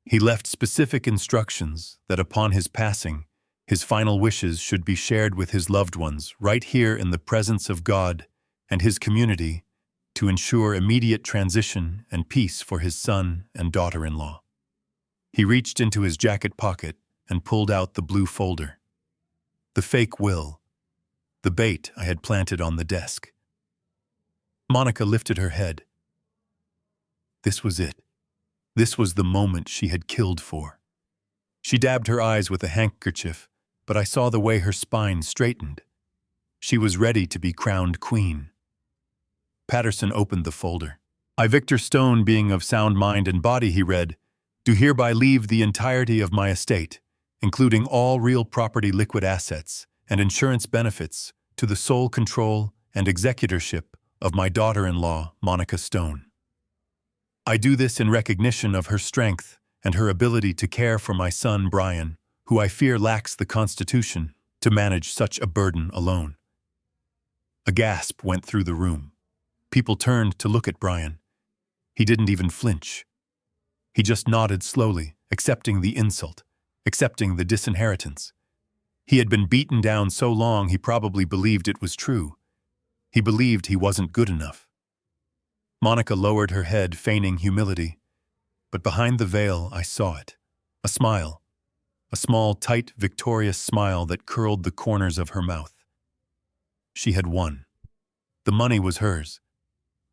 He left specific instructions that upon his passing, his final wishes should be shared with his loved ones right here in the presence of God and his community to ensure immediate transition and peace for his son and daughter-in-law. He reached into his jacket pocket and pulled out the blue folder. The fake will, the bait I had planted on the desk. Monica lifted her head. This was it. This was the moment she had killed for. She dabbed her eyes with a handkerchief, but I saw the way her spine straightened. She was ready to be crowned queen. Patterson opened the folder. I, Victor Stone, being of sound mind and body, he read, do hereby leave the entirety of my estate, including all real property, liquid assets, and insurance benefits, to the sole control and executorship of my daughter-in-law, Monica Stone. I do this in recognition of her strength and her ability to care for my son, Brian, who I fear lacks the constitution to manage such a burden alone. A gasp went through the room. People turned to look at Brian. He didn't even flinch. He just nodded slowly, accepting the insult, accepting the disinheritance. He had been beaten down so long he probably believed it was true. He believed he wasn't good enough. Monica lowered her head, feigning humility. But behind the veil, I saw it. A smile. A small, tight, victorious smile that curled the corners of her mouth. She had won. The money was hers.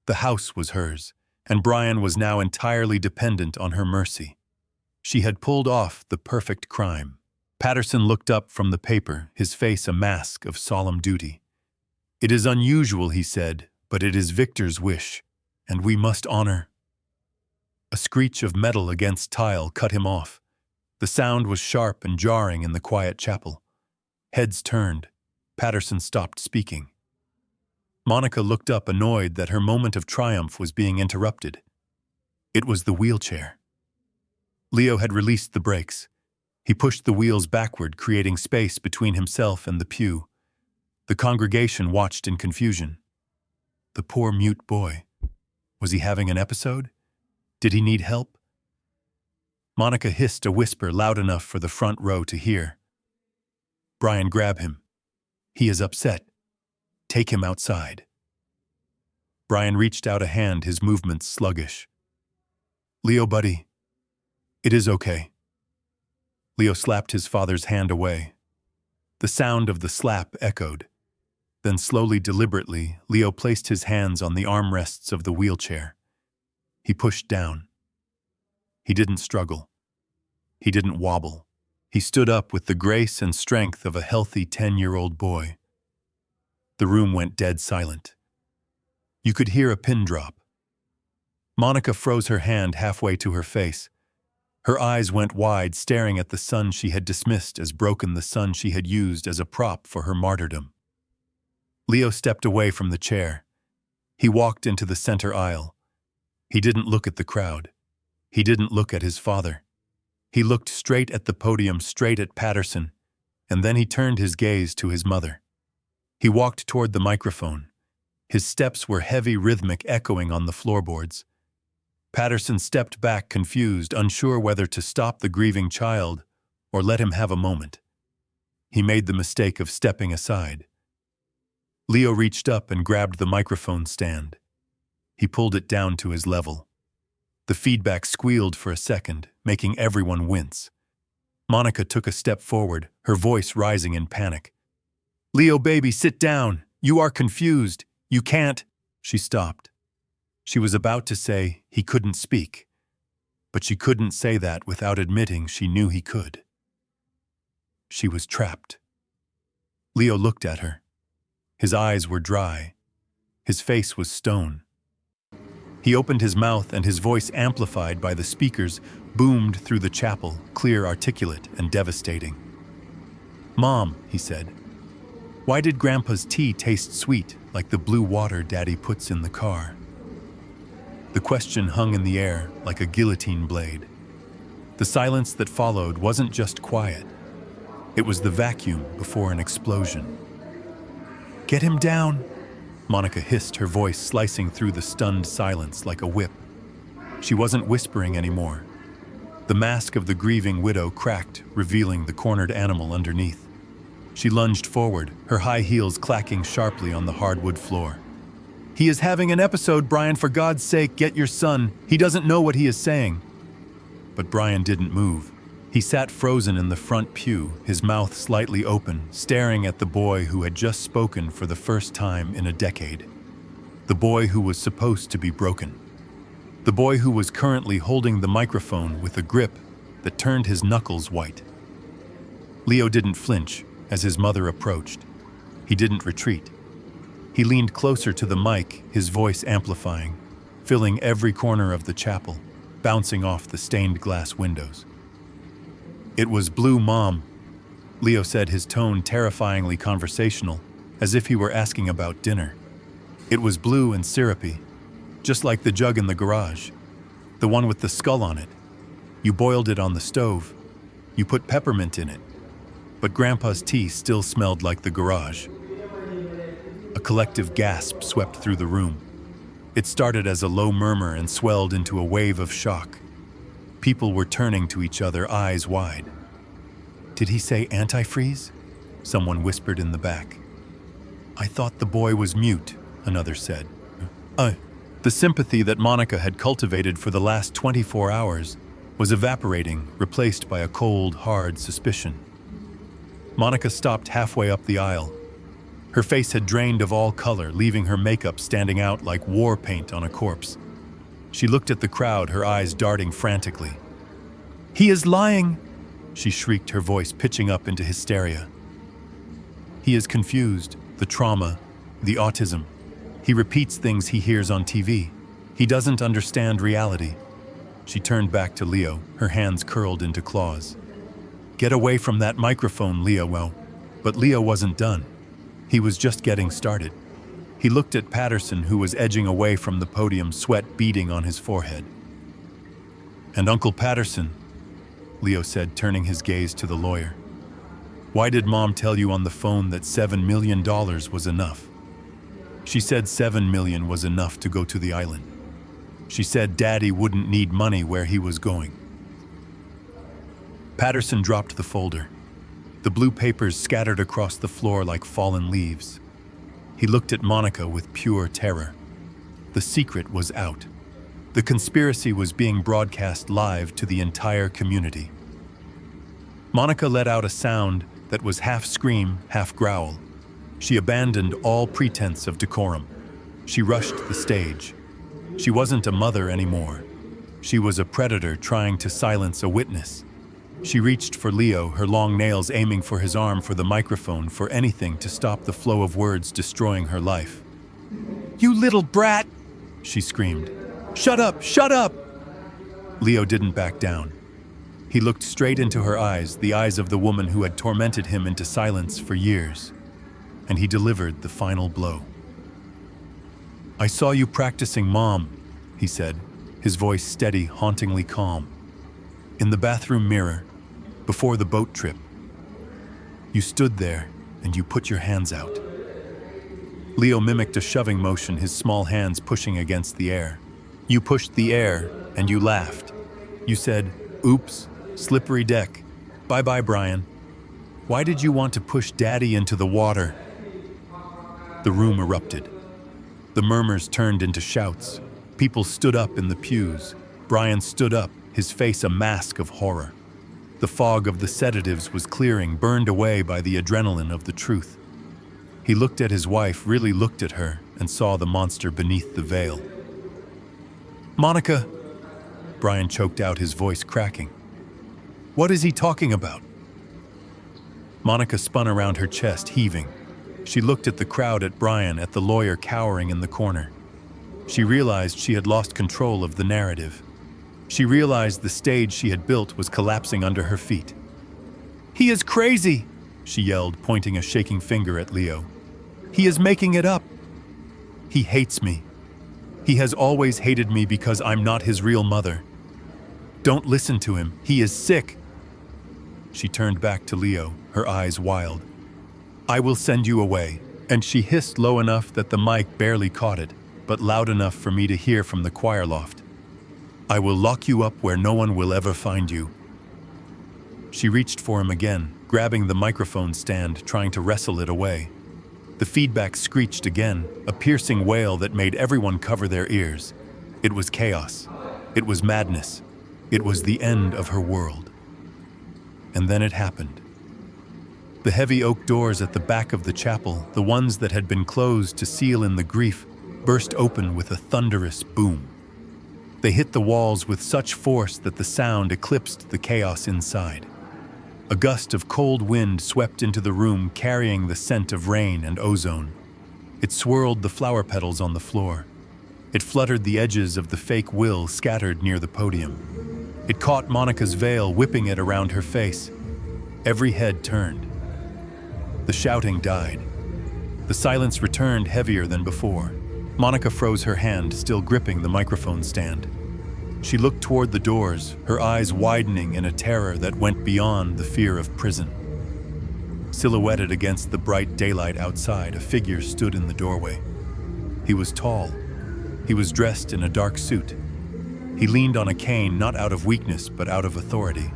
The house was hers, and Brian was now entirely dependent on her mercy. She had pulled off the perfect crime. Patterson looked up from the paper, his face a mask of solemn duty. "It is unusual," he said, "but it is Victor's wish, and we must honor." A screech of metal against tile cut him off. The sound was sharp and jarring in the quiet chapel. Heads turned. Patterson stopped speaking. Monica looked up, annoyed that her moment of triumph was being interrupted. It was the wheelchair. Leo had released the brakes. He pushed the wheels backward, creating space between himself and the pew. The congregation watched in confusion. The poor mute boy. Was he having an episode? Did he need help? Monica hissed a whisper loud enough for the front row to hear. "Brian, grab him. He is upset. Take him outside." Brian reached out a hand, his movements sluggish. "Leo, buddy. It is okay." Leo slapped his father's hand away. The sound of the slap echoed. Then slowly, deliberately, Leo placed his hands on the armrests of the wheelchair. He pushed down. He didn't struggle. He didn't wobble. He stood up with the grace and strength of a healthy 10-year-old boy. The room went dead silent. You could hear a pin drop. Monica froze her hand halfway to her face. Her eyes went wide, staring at the son she had dismissed as broken, the son she had used as a prop for her martyrdom. Leo stepped away from the chair. He walked into the center aisle. He didn't look at the crowd. He didn't look at his father. He looked straight at the podium, straight at Patterson, and then he turned his gaze to his mother. He walked toward the microphone. His steps were heavy, rhythmic, echoing on the floorboards. Patterson stepped back, confused, unsure whether to stop the grieving child or let him have a moment. He made the mistake of stepping aside. Leo reached up and grabbed the microphone stand. He pulled it down to his level. The feedback squealed for a second, making everyone wince. Monica took a step forward, her voice rising in panic. "Leo, baby, sit down. You are confused. You can't." She stopped. She was about to say he couldn't speak, but she couldn't say that without admitting she knew he could. She was trapped. Leo looked at her. His eyes were dry. His face was stone. He opened his mouth and his voice, amplified by the speakers, boomed through the chapel, clear, articulate, and devastating. "Mom," he said, "why did Grandpa's tea taste sweet like the blue water Daddy puts in the car?" The question hung in the air like a guillotine blade. The silence that followed wasn't just quiet. It was the vacuum before an explosion. "Get him down," Monica hissed, her voice slicing through the stunned silence like a whip. She wasn't whispering anymore. The mask of the grieving widow cracked, revealing the cornered animal underneath. She lunged forward, her high heels clacking sharply on the hardwood floor. "He is having an episode, Brian. For God's sake, get your son. He doesn't know what he is saying." But Brian didn't move. He sat frozen in the front pew, his mouth slightly open, staring at the boy who had just spoken for the first time in a decade. The boy who was supposed to be broken. The boy who was currently holding the microphone with a grip that turned his knuckles white. Leo didn't flinch as his mother approached. He didn't retreat. He leaned closer to the mic, his voice amplifying, filling every corner of the chapel, bouncing off the stained glass windows. "It was blue, Mom," Leo said, his tone terrifyingly conversational, as if he were asking about dinner. "It was blue and syrupy, just like the jug in the garage, the one with the skull on it. You boiled it on the stove. You put peppermint in it. But Grandpa's tea still smelled like the garage." A collective gasp swept through the room. It started as a low murmur and swelled into a wave of shock. People were turning to each other, eyes wide. "Did he say antifreeze?" Someone whispered in the back. "I thought the boy was mute," another said. The sympathy that Monica had cultivated for the last 24 hours was evaporating, replaced by a cold, hard suspicion. Monica stopped halfway up the aisle. Her face had drained of all color, leaving her makeup standing out like war paint on a corpse. She looked at the crowd, her eyes darting frantically. "He is lying!" she shrieked, her voice pitching up into hysteria. "He is confused, the trauma, the autism. He repeats things he hears on TV. He doesn't understand reality." She turned back to Leo, her hands curled into claws. "Get away from that microphone, Leo." Well, but Leo wasn't done. He was just getting started. He looked at Patterson, who was edging away from the podium, sweat beading on his forehead. "And Uncle Patterson," Leo said, turning his gaze to the lawyer. "Why did Mom tell you on the phone that $7 million was enough? She said $7 million was enough to go to the island. She said Daddy wouldn't need money where he was going." Patterson dropped the folder. The blue papers scattered across the floor like fallen leaves. He looked at Monica with pure terror. The secret was out. The conspiracy was being broadcast live to the entire community. Monica let out a sound that was half scream, half growl. She abandoned all pretense of decorum. She rushed the stage. She wasn't a mother anymore. She was a predator trying to silence a witness. She reached for Leo, her long nails aiming for his arm, for the microphone, for anything to stop the flow of words destroying her life. "You little brat!" she screamed. "Shut up! Shut up!" Leo didn't back down. He looked straight into her eyes, the eyes of the woman who had tormented him into silence for years, and he delivered the final blow. "I saw you practicing, Mom," he said, his voice steady, hauntingly calm. "In the bathroom mirror, before the boat trip. You stood there and you put your hands out." Leo mimicked a shoving motion, his small hands pushing against the air. "You pushed the air and you laughed. You said, 'Oops, slippery deck. Bye-bye, Brian.' Why did you want to push Daddy into the water?" The room erupted. The murmurs turned into shouts. People stood up in the pews. Brian stood up, his face a mask of horror. The fog of the sedatives was clearing, burned away by the adrenaline of the truth. He looked at his wife, really looked at her, and saw the monster beneath the veil. "Monica," Brian choked out, his voice cracking. "What is he talking about?" Monica spun around, her chest heaving. She looked at the crowd, at Brian, at the lawyer cowering in the corner. She realized she had lost control of the narrative. She realized the stage she had built was collapsing under her feet. "He is crazy!" she yelled, pointing a shaking finger at Leo. "He is making it up. He hates me. He has always hated me because I'm not his real mother. Don't listen to him. He is sick." She turned back to Leo, her eyes wild. "I will send you away," and she hissed low enough that the mic barely caught it, but loud enough for me to hear from the choir loft. "I will lock you up where no one will ever find you." She reached for him again, grabbing the microphone stand, trying to wrestle it away. The feedback screeched again, a piercing wail that made everyone cover their ears. It was chaos. It was madness. It was the end of her world. And then it happened. The heavy oak doors at the back of the chapel, the ones that had been closed to seal in the grief, burst open with a thunderous boom. They hit the walls with such force that the sound eclipsed the chaos inside. A gust of cold wind swept into the room, carrying the scent of rain and ozone. It swirled the flower petals on the floor. It fluttered the edges of the fake will scattered near the podium. It caught Monica's veil, whipping it around her face. Every head turned. The shouting died. The silence returned, heavier than before. Monica froze her hand, still gripping the microphone stand. She looked toward the doors, her eyes widening in a terror that went beyond the fear of prison. Silhouetted against the bright daylight outside, a figure stood in the doorway. He was tall. He was dressed in a dark suit. He leaned on a cane, not out of weakness, but out of authority.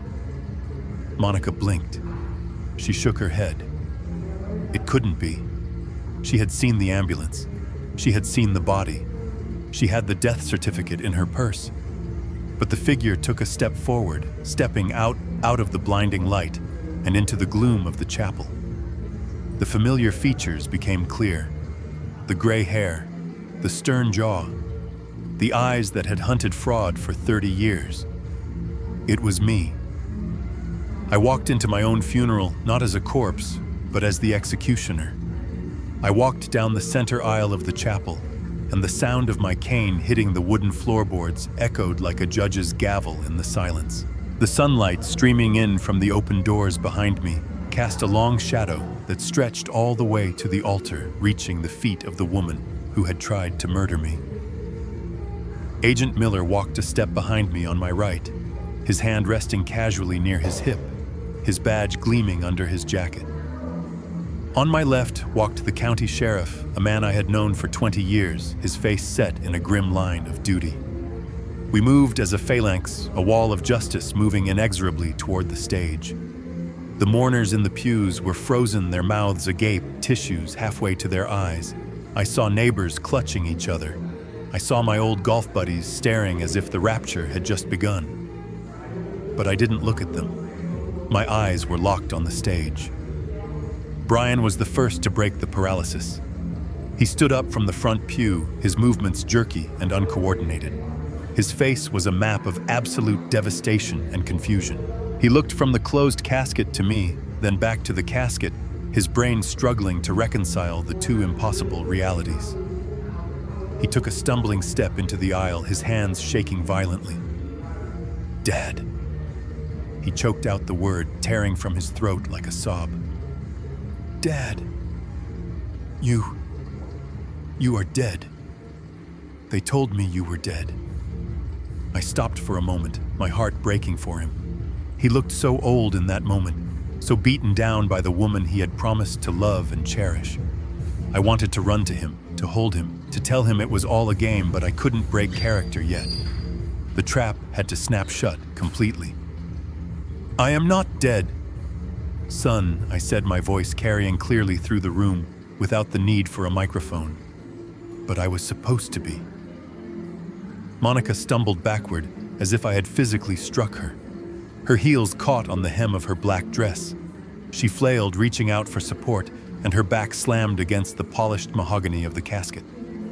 Monica blinked. She shook her head. It couldn't be. She had seen the ambulance. She had seen the body. She had the death certificate in her purse. But the figure took a step forward, stepping out of the blinding light and into the gloom of the chapel. The familiar features became clear. The gray hair, the stern jaw, the eyes that had hunted fraud for 30 years. It was me. I walked into my own funeral not as a corpse, but as the executioner. I walked down the center aisle of the chapel, and the sound of my cane hitting the wooden floorboards echoed like a judge's gavel in the silence. The sunlight streaming in from the open doors behind me cast a long shadow that stretched all the way to the altar, reaching the feet of the woman who had tried to murder me. Agent Miller walked a step behind me on my right, his hand resting casually near his hip, his badge gleaming under his jacket. On my left walked the county sheriff, a man I had known for 20 years, his face set in a grim line of duty. We moved as a phalanx, a wall of justice moving inexorably toward the stage. The mourners in the pews were frozen, their mouths agape, tissues halfway to their eyes. I saw neighbors clutching each other. I saw my old golf buddies staring as if the rapture had just begun. But I didn't look at them. My eyes were locked on the stage. Brian was the first to break the paralysis. He stood up from the front pew, his movements jerky and uncoordinated. His face was a map of absolute devastation and confusion. He looked from the closed casket to me, then back to the casket, his brain struggling to reconcile the two impossible realities. He took a stumbling step into the aisle, his hands shaking violently. Dad. He choked out the word, tearing from his throat like a sob. Dad. You are dead. They told me you were dead. I stopped for a moment, my heart breaking for him. He looked so old in that moment, so beaten down by the woman he had promised to love and cherish. I wanted to run to him, to hold him, to tell him it was all a game, but I couldn't break character yet. The trap had to snap shut completely. I am not dead. Son, I said, my voice carrying clearly through the room without the need for a microphone. But I was supposed to be. Monica stumbled backward as if I had physically struck her. Her heels caught on the hem of her black dress. She flailed, reaching out for support, and her back slammed against the polished mahogany of the casket.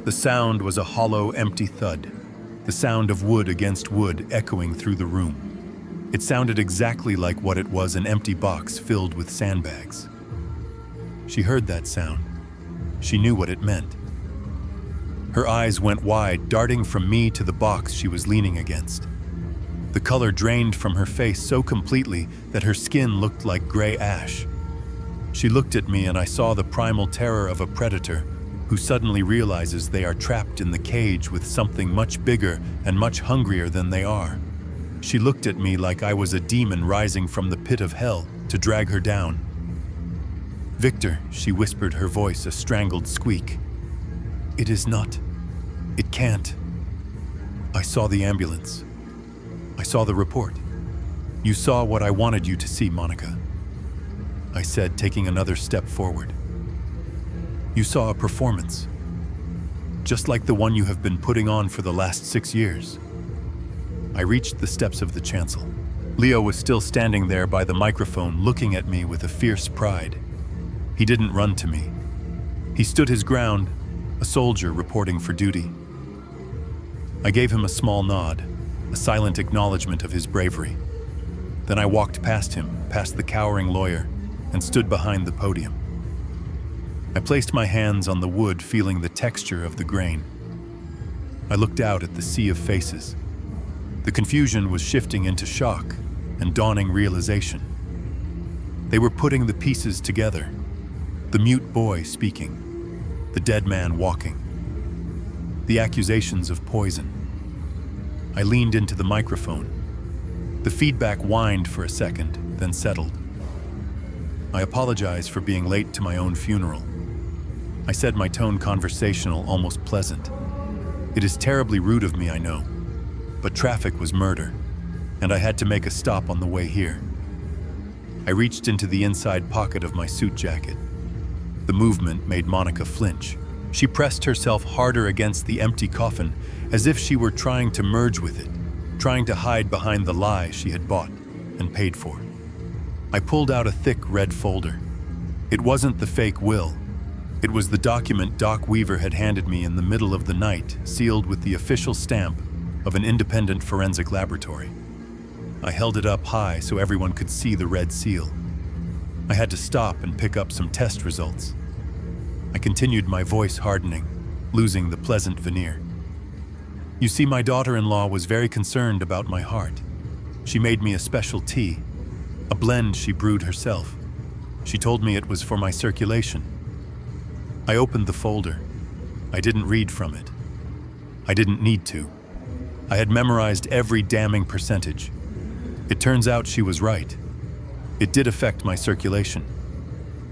The sound was a hollow, empty thud, the sound of wood against wood echoing through the room. It sounded exactly like what it was, an empty box filled with sandbags. She heard that sound. She knew what it meant. Her eyes went wide, darting from me to the box she was leaning against. The color drained from her face so completely that her skin looked like gray ash. She looked at me and I saw the primal terror of a predator who suddenly realizes they are trapped in the cage with something much bigger and much hungrier than they are. She looked at me like I was a demon rising from the pit of hell to drag her down. Victor, she whispered, her voice a strangled squeak. It is not. It can't. I saw the ambulance. I saw the report. You saw what I wanted you to see, Monica. I said, taking another step forward. You saw a performance, just like the one you have been putting on for the last 6 years. I reached the steps of the chancel. Leo was still standing there by the microphone, looking at me with a fierce pride. He didn't run to me. He stood his ground, a soldier reporting for duty. I gave him a small nod, a silent acknowledgement of his bravery. Then I walked past him, past the cowering lawyer, and stood behind the podium. I placed my hands on the wood, feeling the texture of the grain. I looked out at the sea of faces. The confusion was shifting into shock and dawning realization. They were putting the pieces together. The mute boy speaking, the dead man walking, the accusations of poison. I leaned into the microphone. The feedback whined for a second, then settled. I apologized for being late to my own funeral. I said, my tone conversational, almost pleasant. It is terribly rude of me, I know, but traffic was murder, and I had to make a stop on the way here. I reached into the inside pocket of my suit jacket. The movement made Monica flinch. She pressed herself harder against the empty coffin, as if she were trying to merge with it. trying to hide behind the lie she had bought and paid for. I pulled out a thick red folder. It wasn't the fake will. It was the document Doc Weaver had handed me in the middle of the night, sealed with the official stamp of an independent forensic laboratory. I held it up high so everyone could see the red seal. I had to stop and pick up some test results. I continued, my voice hardening, losing the pleasant veneer. You see, my daughter-in-law was very concerned about my heart. She made me a special tea, a blend she brewed herself. She told me it was for my circulation. I opened the folder. I didn't read from it. I didn't need to. I had memorized every damning percentage. It turns out she was right. It did affect my circulation.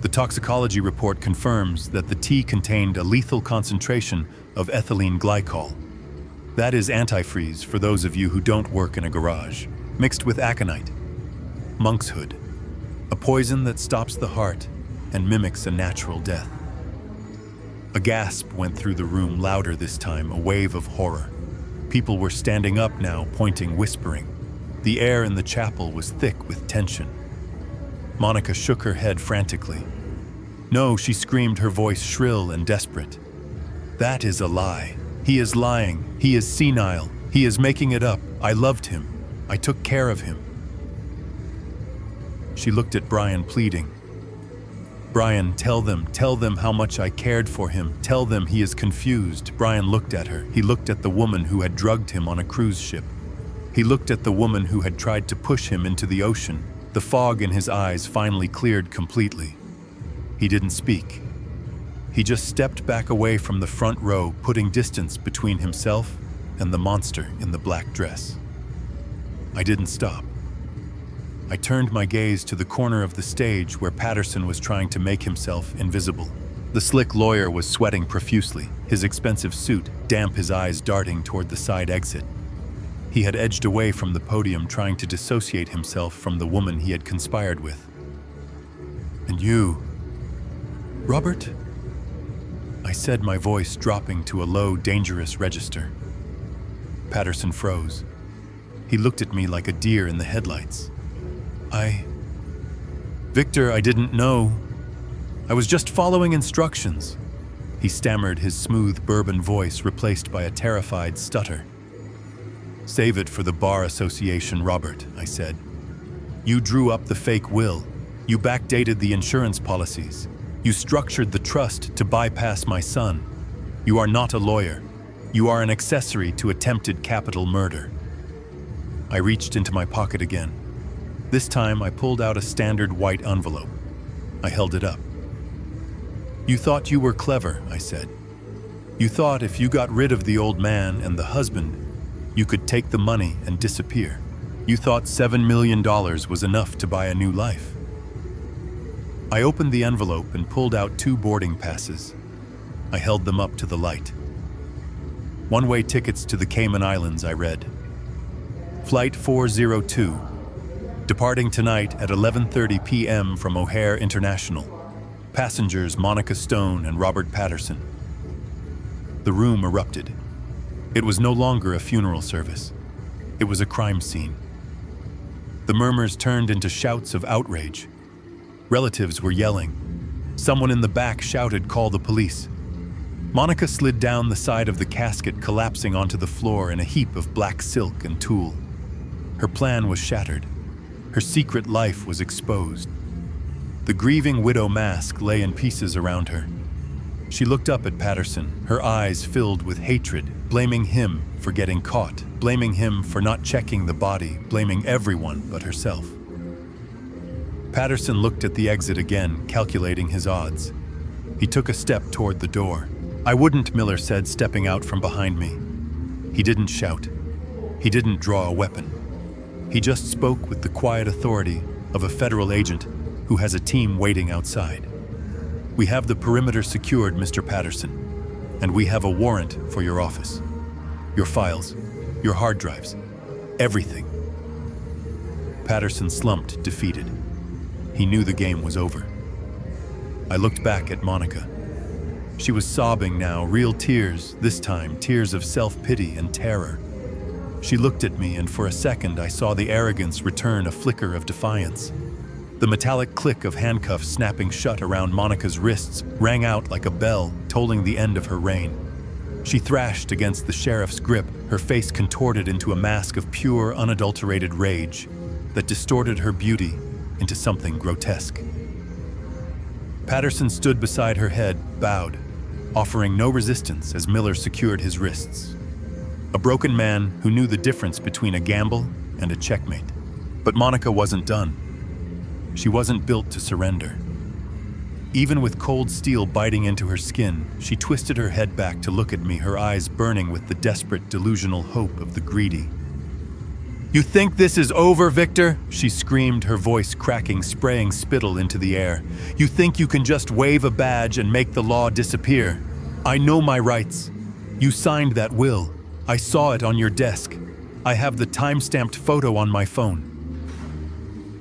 The toxicology report confirms that the tea contained a lethal concentration of ethylene glycol. That is antifreeze for those of you who don't work in a garage, mixed with aconite, monkshood, a poison that stops the heart and mimics a natural death. A gasp went through the room, louder this time, a wave of horror. People were standing up now, pointing, whispering. The air in the chapel was thick with tension. Monica shook her head frantically. No, she screamed, her voice shrill and desperate. That is a lie. He is lying. He is senile. He is making it up. I loved him. I took care of him. She looked at Brian, pleading. Brian, tell them how much I cared for him. Tell them he is confused. Brian looked at her. He looked at the woman who had drugged him on a cruise ship. He looked at the woman who had tried to push him into the ocean. The fog in his eyes finally cleared completely. He didn't speak. He just stepped back away from the front row, putting distance between himself and the monster in the black dress. I didn't stop. I turned my gaze to the corner of the stage where Patterson was trying to make himself invisible. The slick lawyer was sweating profusely, his expensive suit damp, his eyes darting toward the side exit. He had edged away from the podium, trying to dissociate himself from the woman he had conspired with. And you, Robert? I said, my voice dropping to a low, dangerous register. Patterson froze. He looked at me like a deer in the headlights. Victor, I didn't know. I was just following instructions. He stammered, his smooth bourbon voice replaced by a terrified stutter. Save it for the Bar Association, Robert, I said. You drew up the fake will. You backdated the insurance policies. You structured the trust to bypass my son. You are not a lawyer. You are an accessory to attempted capital murder. I reached into my pocket again. This time I pulled out a standard white envelope. I held it up. You thought you were clever, I said. You thought if you got rid of the old man and the husband, you could take the money and disappear. You thought $7 million was enough to buy a new life. I opened the envelope and pulled out 2 boarding passes. I held them up to the light. One-way tickets to the Cayman Islands, I read. Flight 402, departing tonight at 11:30 p.m. from O'Hare International. Passengers Monica Stone and Robert Patterson. The room erupted. It was no longer a funeral service. It was a crime scene. The murmurs turned into shouts of outrage. Relatives were yelling. Someone in the back shouted, "Call the police." Monica slid down the side of the casket, collapsing onto the floor in a heap of black silk and tulle. Her plan was shattered. Her secret life was exposed. The grieving widow mask lay in pieces around her. She looked up at Patterson, her eyes filled with hatred, blaming him for getting caught, blaming him for not checking the body, blaming everyone but herself. Patterson looked at the exit again, calculating his odds. He took a step toward the door. "I wouldn't," Miller said, stepping out from behind me. He didn't shout. He didn't draw a weapon. He just spoke with the quiet authority of a federal agent who has a team waiting outside. "We have the perimeter secured, Mr. Patterson, and we have a warrant for your office. Your files, your hard drives, everything." Patterson slumped, defeated. He knew the game was over. I looked back at Monica. She was sobbing now, real tears, this time tears of self-pity and terror. She looked at me, and for a second I saw the arrogance return, a flicker of defiance. The metallic click of handcuffs snapping shut around Monica's wrists rang out like a bell, tolling the end of her reign. She thrashed against the sheriff's grip, her face contorted into a mask of pure, unadulterated rage that distorted her beauty into something grotesque. Patterson stood beside her head, bowed, offering no resistance as Miller secured his wrists. A broken man who knew the difference between a gamble and a checkmate. But Monica wasn't done. She wasn't built to surrender. Even with cold steel biting into her skin, she twisted her head back to look at me, her eyes burning with the desperate, delusional hope of the greedy. "You think this is over, Victor?" she screamed, her voice cracking, spraying spittle into the air. "You think you can just wave a badge and make the law disappear? I know my rights. You signed that will. I saw it on your desk. I have the time-stamped photo on my phone."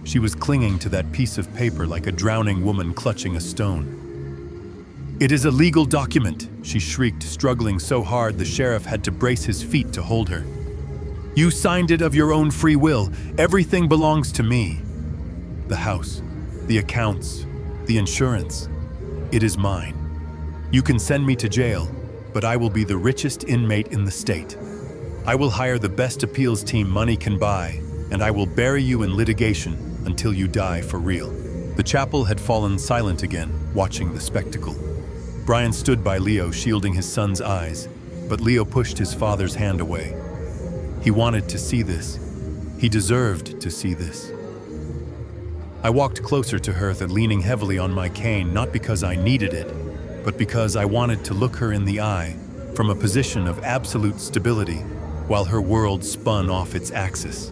She was clinging to that piece of paper like a drowning woman clutching a stone. "It is a legal document," she shrieked, struggling so hard the sheriff had to brace his feet to hold her. "You signed it of your own free will. Everything belongs to me. The house, the accounts, the insurance. It is mine. You can send me to jail, but I will be the richest inmate in the state. I will hire the best appeals team money can buy, and I will bury you in litigation until you die for real." The chapel had fallen silent again, watching the spectacle. Brian stood by Leo, shielding his son's eyes, but Leo pushed his father's hand away. He wanted to see this. He deserved to see this. I walked closer to her, leaning heavily on my cane, not because I needed it, but because I wanted to look her in the eye from a position of absolute stability while her world spun off its axis.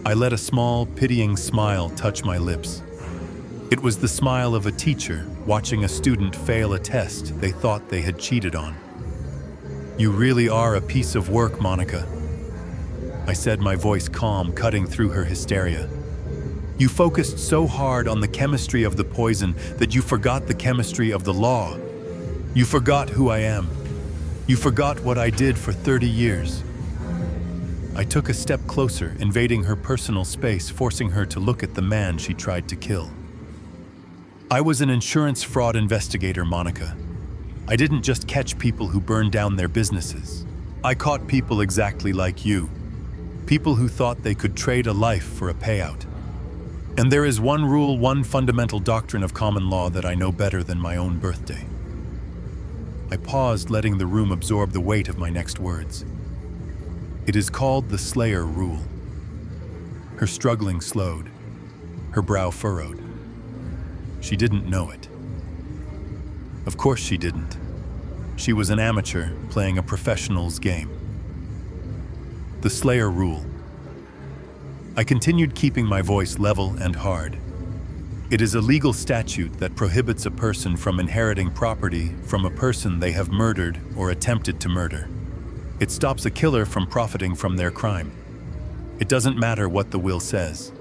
I let a small, pitying smile touch my lips. It was the smile of a teacher watching a student fail a test they thought they had cheated on. "You really are a piece of work, Monica," I said, my voice calm, cutting through her hysteria. "You focused so hard on the chemistry of the poison that you forgot the chemistry of the law. You forgot who I am. You forgot what I did for 30 years. I took a step closer, invading her personal space, forcing her to look at the man she tried to kill. "I was an insurance fraud investigator, Monica. I didn't just catch people who burned down their businesses. I caught people exactly like you. People who thought they could trade a life for a payout. And there is one rule, one fundamental doctrine of common law that I know better than my own birthday." I paused, letting the room absorb the weight of my next words. "It is called the Slayer Rule." Her struggling slowed, her brow furrowed. She didn't know it. Of course she didn't. She was an amateur playing a professional's game. The Slayer Rule. I continued, keeping my voice level and hard. It is a legal statute that prohibits a person from inheriting property from a person they have murdered or attempted to murder. It stops a killer from profiting from their crime. It doesn't matter what the will says.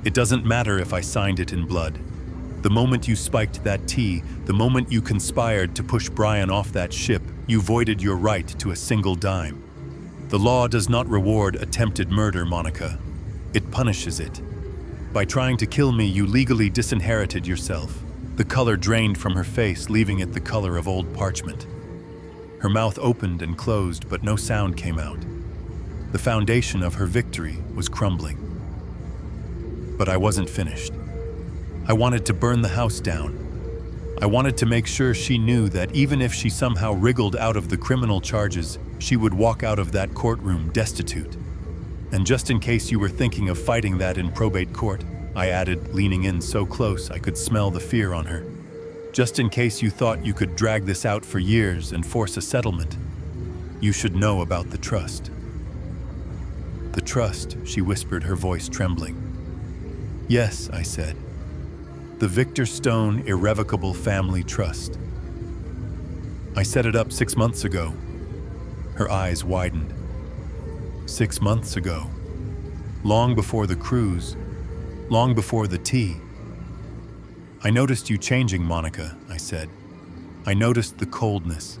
It doesn't matter if I signed it in blood. The moment you spiked that tea, the moment you conspired to push Brian off that ship, you voided your right to a single dime. The law does not reward attempted murder, Monica. It punishes it. By trying to kill me, you legally disinherited yourself. The color drained from her face, leaving it the color of old parchment. Her mouth opened and closed, but no sound came out. The foundation of her victory was crumbling. But I wasn't finished. I wanted to burn the house down. I wanted to make sure she knew that even if she somehow wriggled out of the criminal charges, she would walk out of that courtroom destitute. And just in case you were thinking of fighting that in probate court, I added, leaning in so close I could smell the fear on her. Just in case you thought you could drag this out for years and force a settlement, you should know about the trust. "The trust," she whispered, her voice trembling. "Yes," I said. "The Victor Stone Irrevocable Family Trust. I set it up 6 months ago." Her eyes widened. 6 months ago. Long before the cruise. Long before the tea. "I noticed you changing, Monica," I said. "I noticed the coldness.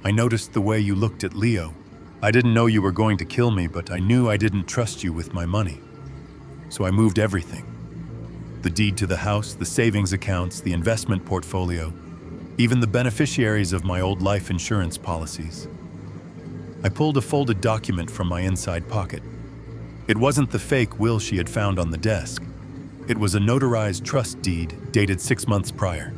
I noticed the way you looked at Leo. I didn't know you were going to kill me, but I knew I didn't trust you with my money. So I moved everything. The deed to the house, the savings accounts, the investment portfolio, even the beneficiaries of my old life insurance policies. I pulled a folded document from my inside pocket. It wasn't the fake will she had found on the desk. It was a notarized trust deed dated 6 months prior.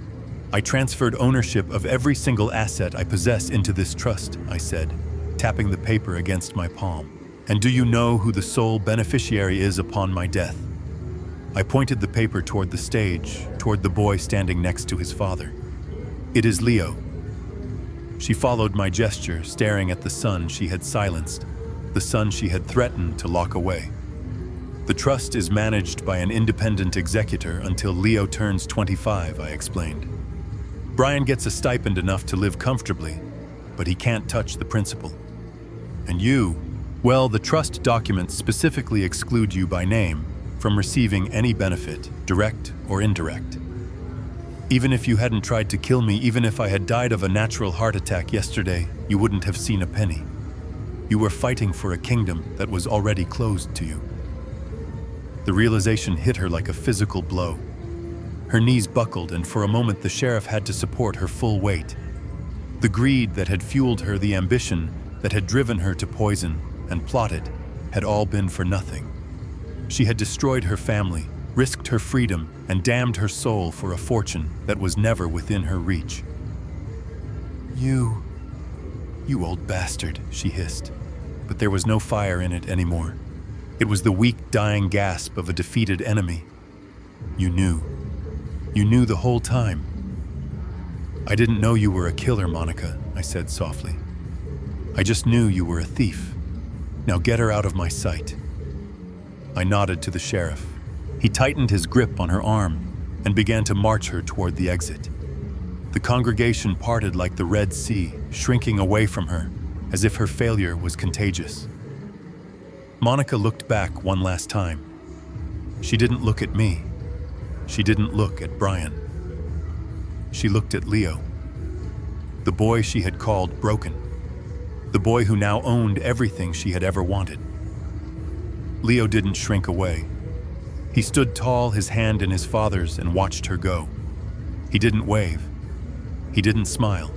I transferred ownership of every single asset I possess into this trust, I said, tapping the paper against my palm. And do you know who the sole beneficiary is upon my death? I pointed the paper toward the stage, toward the boy standing next to his father. It is Leo. She followed my gesture, staring at the son she had silenced, the son she had threatened to lock away. The trust is managed by an independent executor until Leo turns 25, I explained. Brian gets a stipend enough to live comfortably, but he can't touch the principal. And you, well, the trust documents specifically exclude you by name from receiving any benefit, direct or indirect. Even if you hadn't tried to kill me, even if I had died of a natural heart attack yesterday, you wouldn't have seen a penny. You were fighting for a kingdom that was already closed to you. The realization hit her like a physical blow. Her knees buckled, and for a moment the sheriff had to support her full weight. The greed that had fueled her, the ambition that had driven her to poison and plotted, had all been for nothing. She had destroyed her family, risked her freedom, and damned her soul for a fortune that was never within her reach. You old bastard, she hissed, but there was no fire in it anymore. It was the weak, dying gasp of a defeated enemy. You knew. You knew the whole time. I didn't know you were a killer, Monica, I said softly. I just knew you were a thief. Now get her out of my sight. I nodded to the sheriff. He tightened his grip on her arm and began to march her toward the exit. The congregation parted like the Red Sea, shrinking away from her, as if her failure was contagious. Monica looked back one last time. She didn't look at me. She didn't look at Brian. She looked at Leo, the boy she had called broken, the boy who now owned everything she had ever wanted. Leo didn't shrink away. He stood tall, his hand in his father's, and watched her go. He didn't wave. He didn't smile.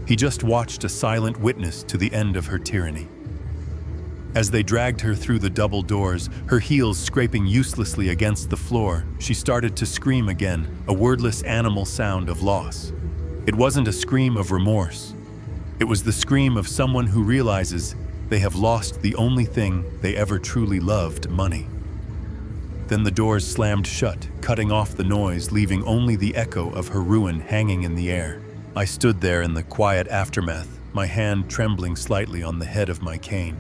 He just watched, a silent witness to the end of her tyranny. As they dragged her through the double doors, her heels scraping uselessly against the floor, she started to scream again, a wordless animal sound of loss. It wasn't a scream of remorse. It was the scream of someone who realizes they have lost the only thing they ever truly loved, money. Then the doors slammed shut, cutting off the noise, leaving only the echo of her ruin hanging in the air. I stood there in the quiet aftermath, my hand trembling slightly on the head of my cane.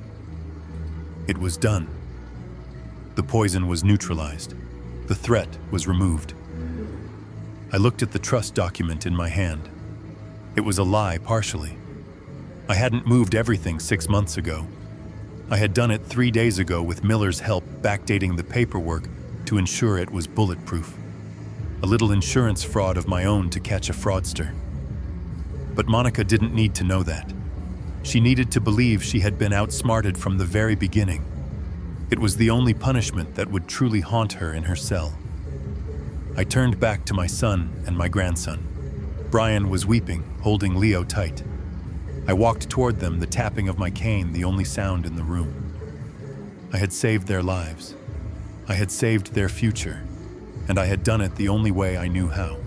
It was done. The poison was neutralized. The threat was removed. I looked at the trust document in my hand. It was a lie, partially. I hadn't moved everything 6 months ago. I had done it 3 days ago with Miller's help, backdating the paperwork to ensure it was bulletproof. A little insurance fraud of my own to catch a fraudster. But Monica didn't need to know that. She needed to believe she had been outsmarted from the very beginning. It was the only punishment that would truly haunt her in her cell. I turned back to my son and my grandson. Brian was weeping, holding Leo tight. I walked toward them, the tapping of my cane the only sound in the room. I had saved their lives. I had saved their future, and I had done it the only way I knew how.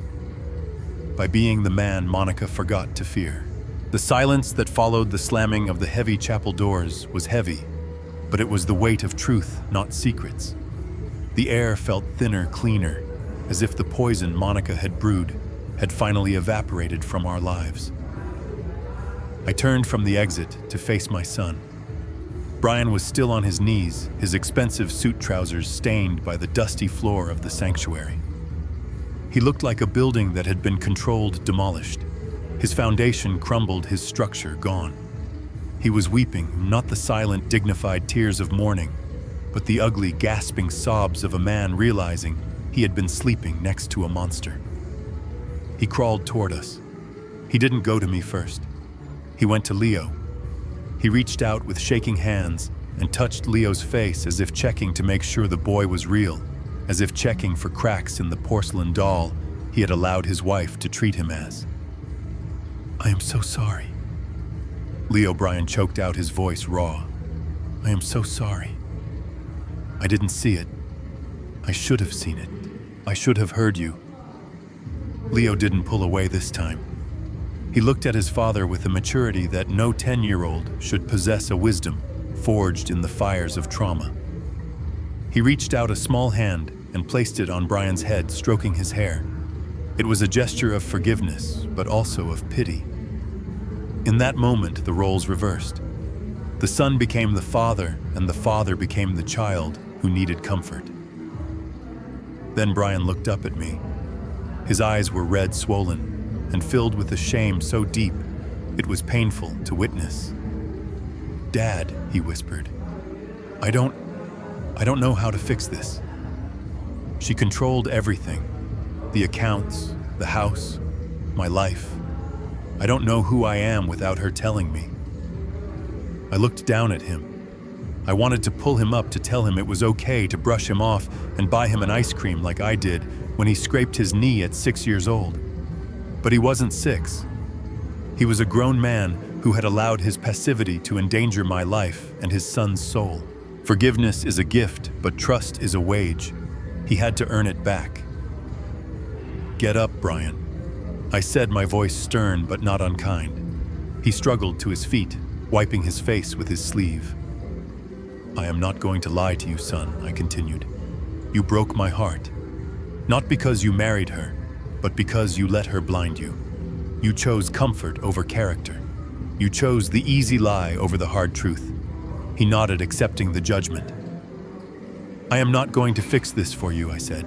By being the man Monica forgot to fear. The silence that followed the slamming of the heavy chapel doors was heavy, but it was the weight of truth, not secrets. The air felt thinner, cleaner, as if the poison Monica had brewed had finally evaporated from our lives. I turned from the exit to face my son. Brian was still on his knees, his expensive suit trousers stained by the dusty floor of the sanctuary. He looked like a building that had been controlled, demolished. His foundation crumbled, his structure gone. He was weeping, not the silent, dignified tears of mourning, but the ugly, gasping sobs of a man realizing he had been sleeping next to a monster. He crawled toward us. He didn't go to me first. He went to Leo. He reached out with shaking hands and touched Leo's face as if checking to make sure the boy was real, as if checking for cracks in the porcelain doll he had allowed his wife to treat him as. "I am so sorry." Leo Brian choked out, his voice raw. "I am so sorry. I didn't see it. I should have seen it. I should have heard you." Leo didn't pull away this time. He looked at his father with a maturity that no 10-year-old should possess, a wisdom forged in the fires of trauma. He reached out a small hand and placed it on Brian's head, stroking his hair. It was a gesture of forgiveness, but also of pity. In that moment, the roles reversed. The son became the father, and the father became the child who needed comfort. Then Brian looked up at me. His eyes were red, swollen, and filled with a shame so deep it was painful to witness. "Dad," he whispered, I don't know how to fix this. She controlled everything. The accounts, the house, my life. I don't know who I am without her telling me." I looked down at him. I wanted to pull him up to tell him it was okay to brush him off and buy him an ice cream like I did when he scraped his knee at 6 years old. But he wasn't 6. He was a grown man who had allowed his passivity to endanger my life and his son's soul. Forgiveness is a gift, but trust is a wage. He had to earn it back. "Get up, Brian," I said, my voice stern but not unkind. He struggled to his feet, wiping his face with his sleeve. "I am not going to lie to you, son," I continued. "You broke my heart. Not because you married her, but because you let her blind you. You chose comfort over character. You chose the easy lie over the hard truth." He nodded, accepting the judgment. "I am not going to fix this for you," I said.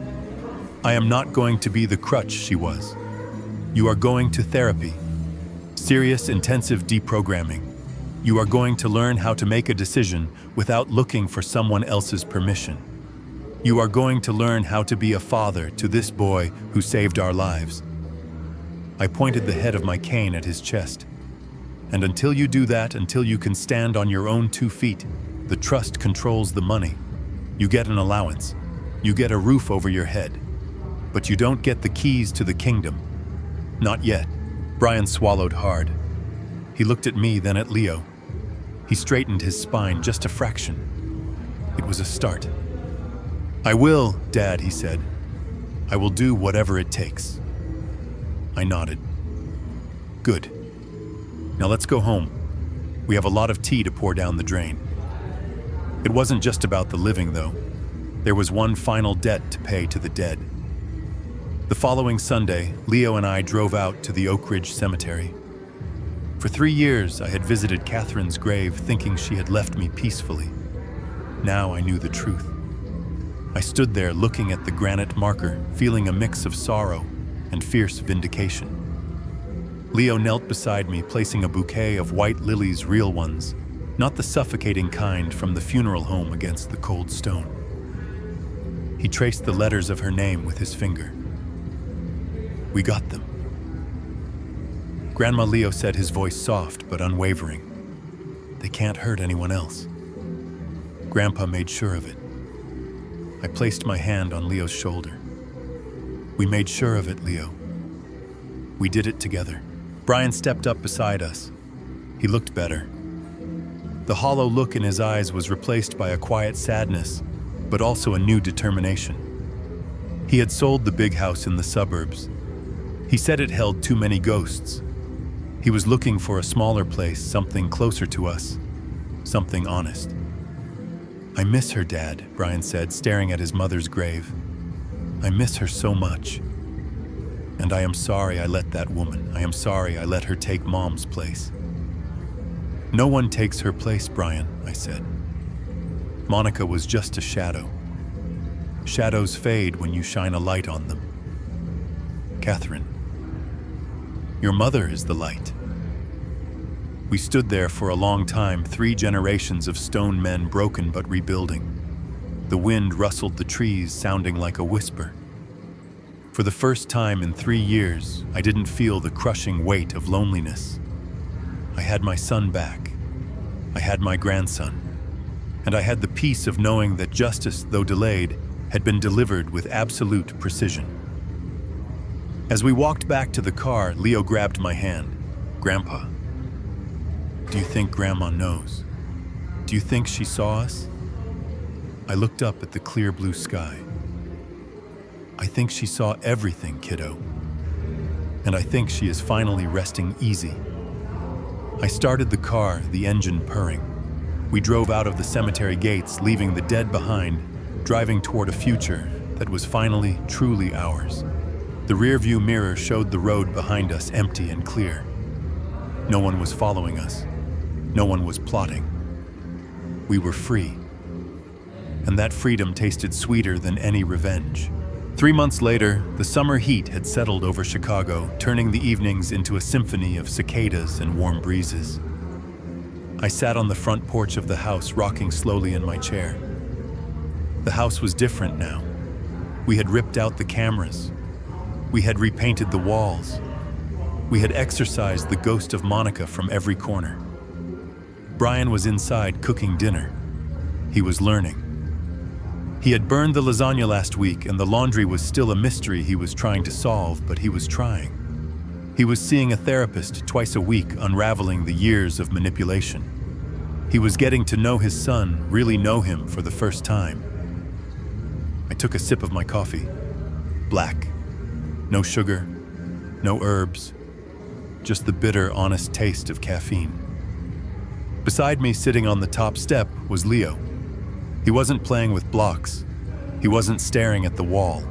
"I am not going to be the crutch she was. You are going to therapy. Serious, intensive deprogramming. You are going to learn how to make a decision without looking for someone else's permission. You are going to learn how to be a father to this boy who saved our lives." I pointed the head of my cane at his chest. "And until you do that, until you can stand on your own 2 feet, the trust controls the money. You get an allowance. You get a roof over your head. But you don't get the keys to the kingdom. Not yet." Brian swallowed hard. He looked at me, then at Leo. He straightened his spine just a fraction. It was a start. "I will, Dad," he said. "I will do whatever it takes." I nodded. "Good. Now let's go home. We have a lot of tea to pour down the drain." It wasn't just about the living, though. There was one final debt to pay to the dead. The following Sunday, Leo and I drove out to the Oak Ridge Cemetery. For 3 years, I had visited Catherine's grave thinking she had left me peacefully. Now I knew the truth. I stood there looking at the granite marker, feeling a mix of sorrow and fierce vindication. Leo knelt beside me, placing a bouquet of white lilies, real ones, not the suffocating kind from the funeral home, against the cold stone. He traced the letters of her name with his finger. "We got them." Grandma, Leo said, his voice soft but unwavering. "They can't hurt anyone else." Grandpa made sure of it. I placed my hand on Leo's shoulder. "We made sure of it, Leo. We did it together." Brian stepped up beside us. He looked better. The hollow look in his eyes was replaced by a quiet sadness, but also a new determination. He had sold the big house in the suburbs. He said it held too many ghosts. He was looking for a smaller place, something closer to us, something honest. "I miss her, Dad," Brian said, staring at his mother's grave. "I miss her so much. And I am sorry I let that woman, I am sorry I let her take Mom's place." "No one takes her place, Brian," I said. "Monica was just a shadow. Shadows fade when you shine a light on them. Catherine, your mother is the light." We stood there for a long time, 3 generations of stone men, broken but rebuilding. The wind rustled the trees, sounding like a whisper. For the first time in 3 years, I didn't feel the crushing weight of loneliness. I had my son back. I had my grandson. And I had the peace of knowing that justice, though delayed, had been delivered with absolute precision. As we walked back to the car, Leo grabbed my hand. "Grandpa, do you think Grandma knows? Do you think she saw us?" I looked up at the clear blue sky. "I think she saw everything, kiddo. And I think she is finally resting easy." I started the car, the engine purring. We drove out of the cemetery gates, leaving the dead behind, driving toward a future that was finally, truly ours. The rearview mirror showed the road behind us empty and clear. No one was following us. No one was plotting. We were free. And that freedom tasted sweeter than any revenge. 3 months later, the summer heat had settled over Chicago, turning the evenings into a symphony of cicadas and warm breezes. I sat on the front porch of the house, rocking slowly in my chair. The house was different now. We had ripped out the cameras. We had repainted the walls. We had exorcised the ghost of Monica from every corner. Brian was inside cooking dinner. He was learning. He had burned the lasagna last week, and the laundry was still a mystery he was trying to solve, but he was trying. He was seeing a therapist twice a week, unraveling the years of manipulation. He was getting to know his son, really know him for the first time. I took a sip of my coffee. Black. No sugar, no herbs, just the bitter, honest taste of caffeine. Beside me, sitting on the top step, was Leo. He wasn't playing with blocks. He wasn't staring at the wall.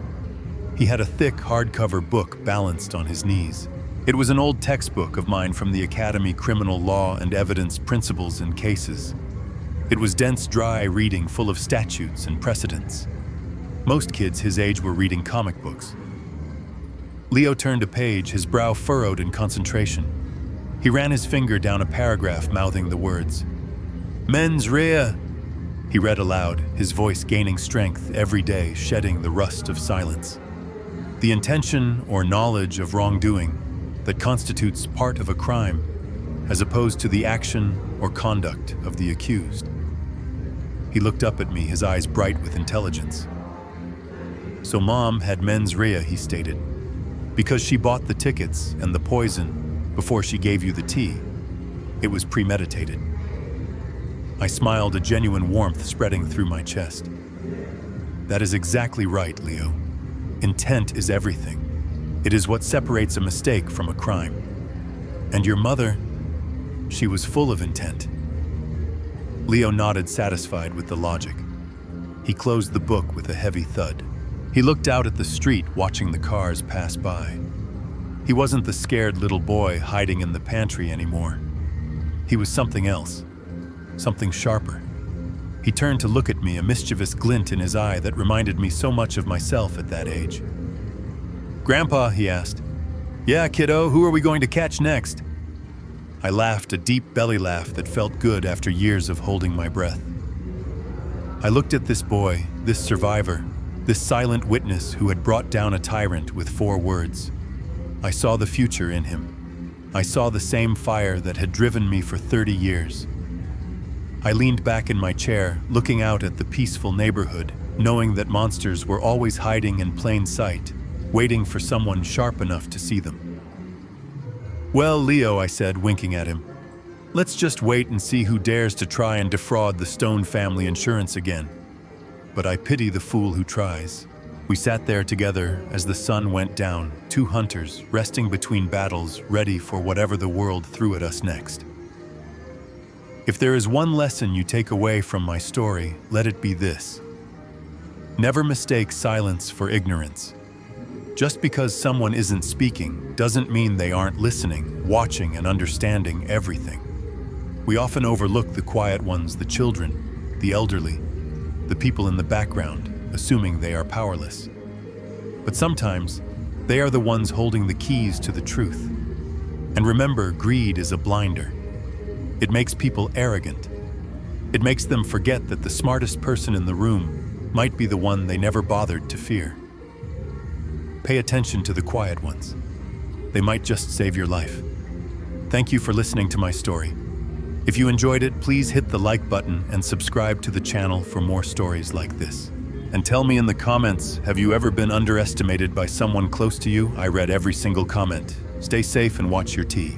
He had a thick, hardcover book balanced on his knees. It was an old textbook of mine from the Academy Criminal Law and Evidence Principles and Cases. It was dense, dry reading full of statutes and precedents. Most kids his age were reading comic books. Leo turned a page, his brow furrowed in concentration. He ran his finger down a paragraph, mouthing the words. "Mens rea," he read aloud, his voice gaining strength every day, shedding the rust of silence. The intention or knowledge of wrongdoing that constitutes part of a crime, as opposed to the action or conduct of the accused. He looked up at me, his eyes bright with intelligence. "So Mom had mens rea," he stated, "because she bought the tickets and the poison before she gave you the tea. It was premeditated." I smiled, a genuine warmth spreading through my chest. "That is exactly right, Leo. Intent is everything. It is what separates a mistake from a crime. And your mother, she was full of intent." Leo nodded, satisfied with the logic. He closed the book with a heavy thud. He looked out at the street, watching the cars pass by. He wasn't the scared little boy hiding in the pantry anymore. He was something else, something sharper. He turned to look at me, a mischievous glint in his eye that reminded me so much of myself at that age. "Grandpa," he asked. "Yeah, kiddo, who are we going to catch next?" I laughed, a deep belly laugh that felt good after years of holding my breath. I looked at this boy, this survivor, this silent witness who had brought down a tyrant with 4 words. I saw the future in him. I saw the same fire that had driven me for 30 years. I leaned back in my chair, looking out at the peaceful neighborhood, knowing that monsters were always hiding in plain sight, waiting for someone sharp enough to see them. "Well, Leo," I said, winking at him, "let's just wait and see who dares to try and defraud the Stone family insurance again. But I pity the fool who tries." We sat there together as the sun went down, 2 hunters resting between battles, ready for whatever the world threw at us next. If there is one lesson you take away from my story, let it be this. Never mistake silence for ignorance. Just because someone isn't speaking doesn't mean they aren't listening, watching, and understanding everything. We often overlook the quiet ones, the children, the elderly, the people in the background, assuming they are powerless. But sometimes, they are the ones holding the keys to the truth. And remember, greed is a blinder. It makes people arrogant. It makes them forget that the smartest person in the room might be the one they never bothered to fear. Pay attention to the quiet ones. They might just save your life. Thank you for listening to my story. If you enjoyed it, please hit the like button and subscribe to the channel for more stories like this. And tell me in the comments, have you ever been underestimated by someone close to you? I read every single comment. Stay safe and watch your tea.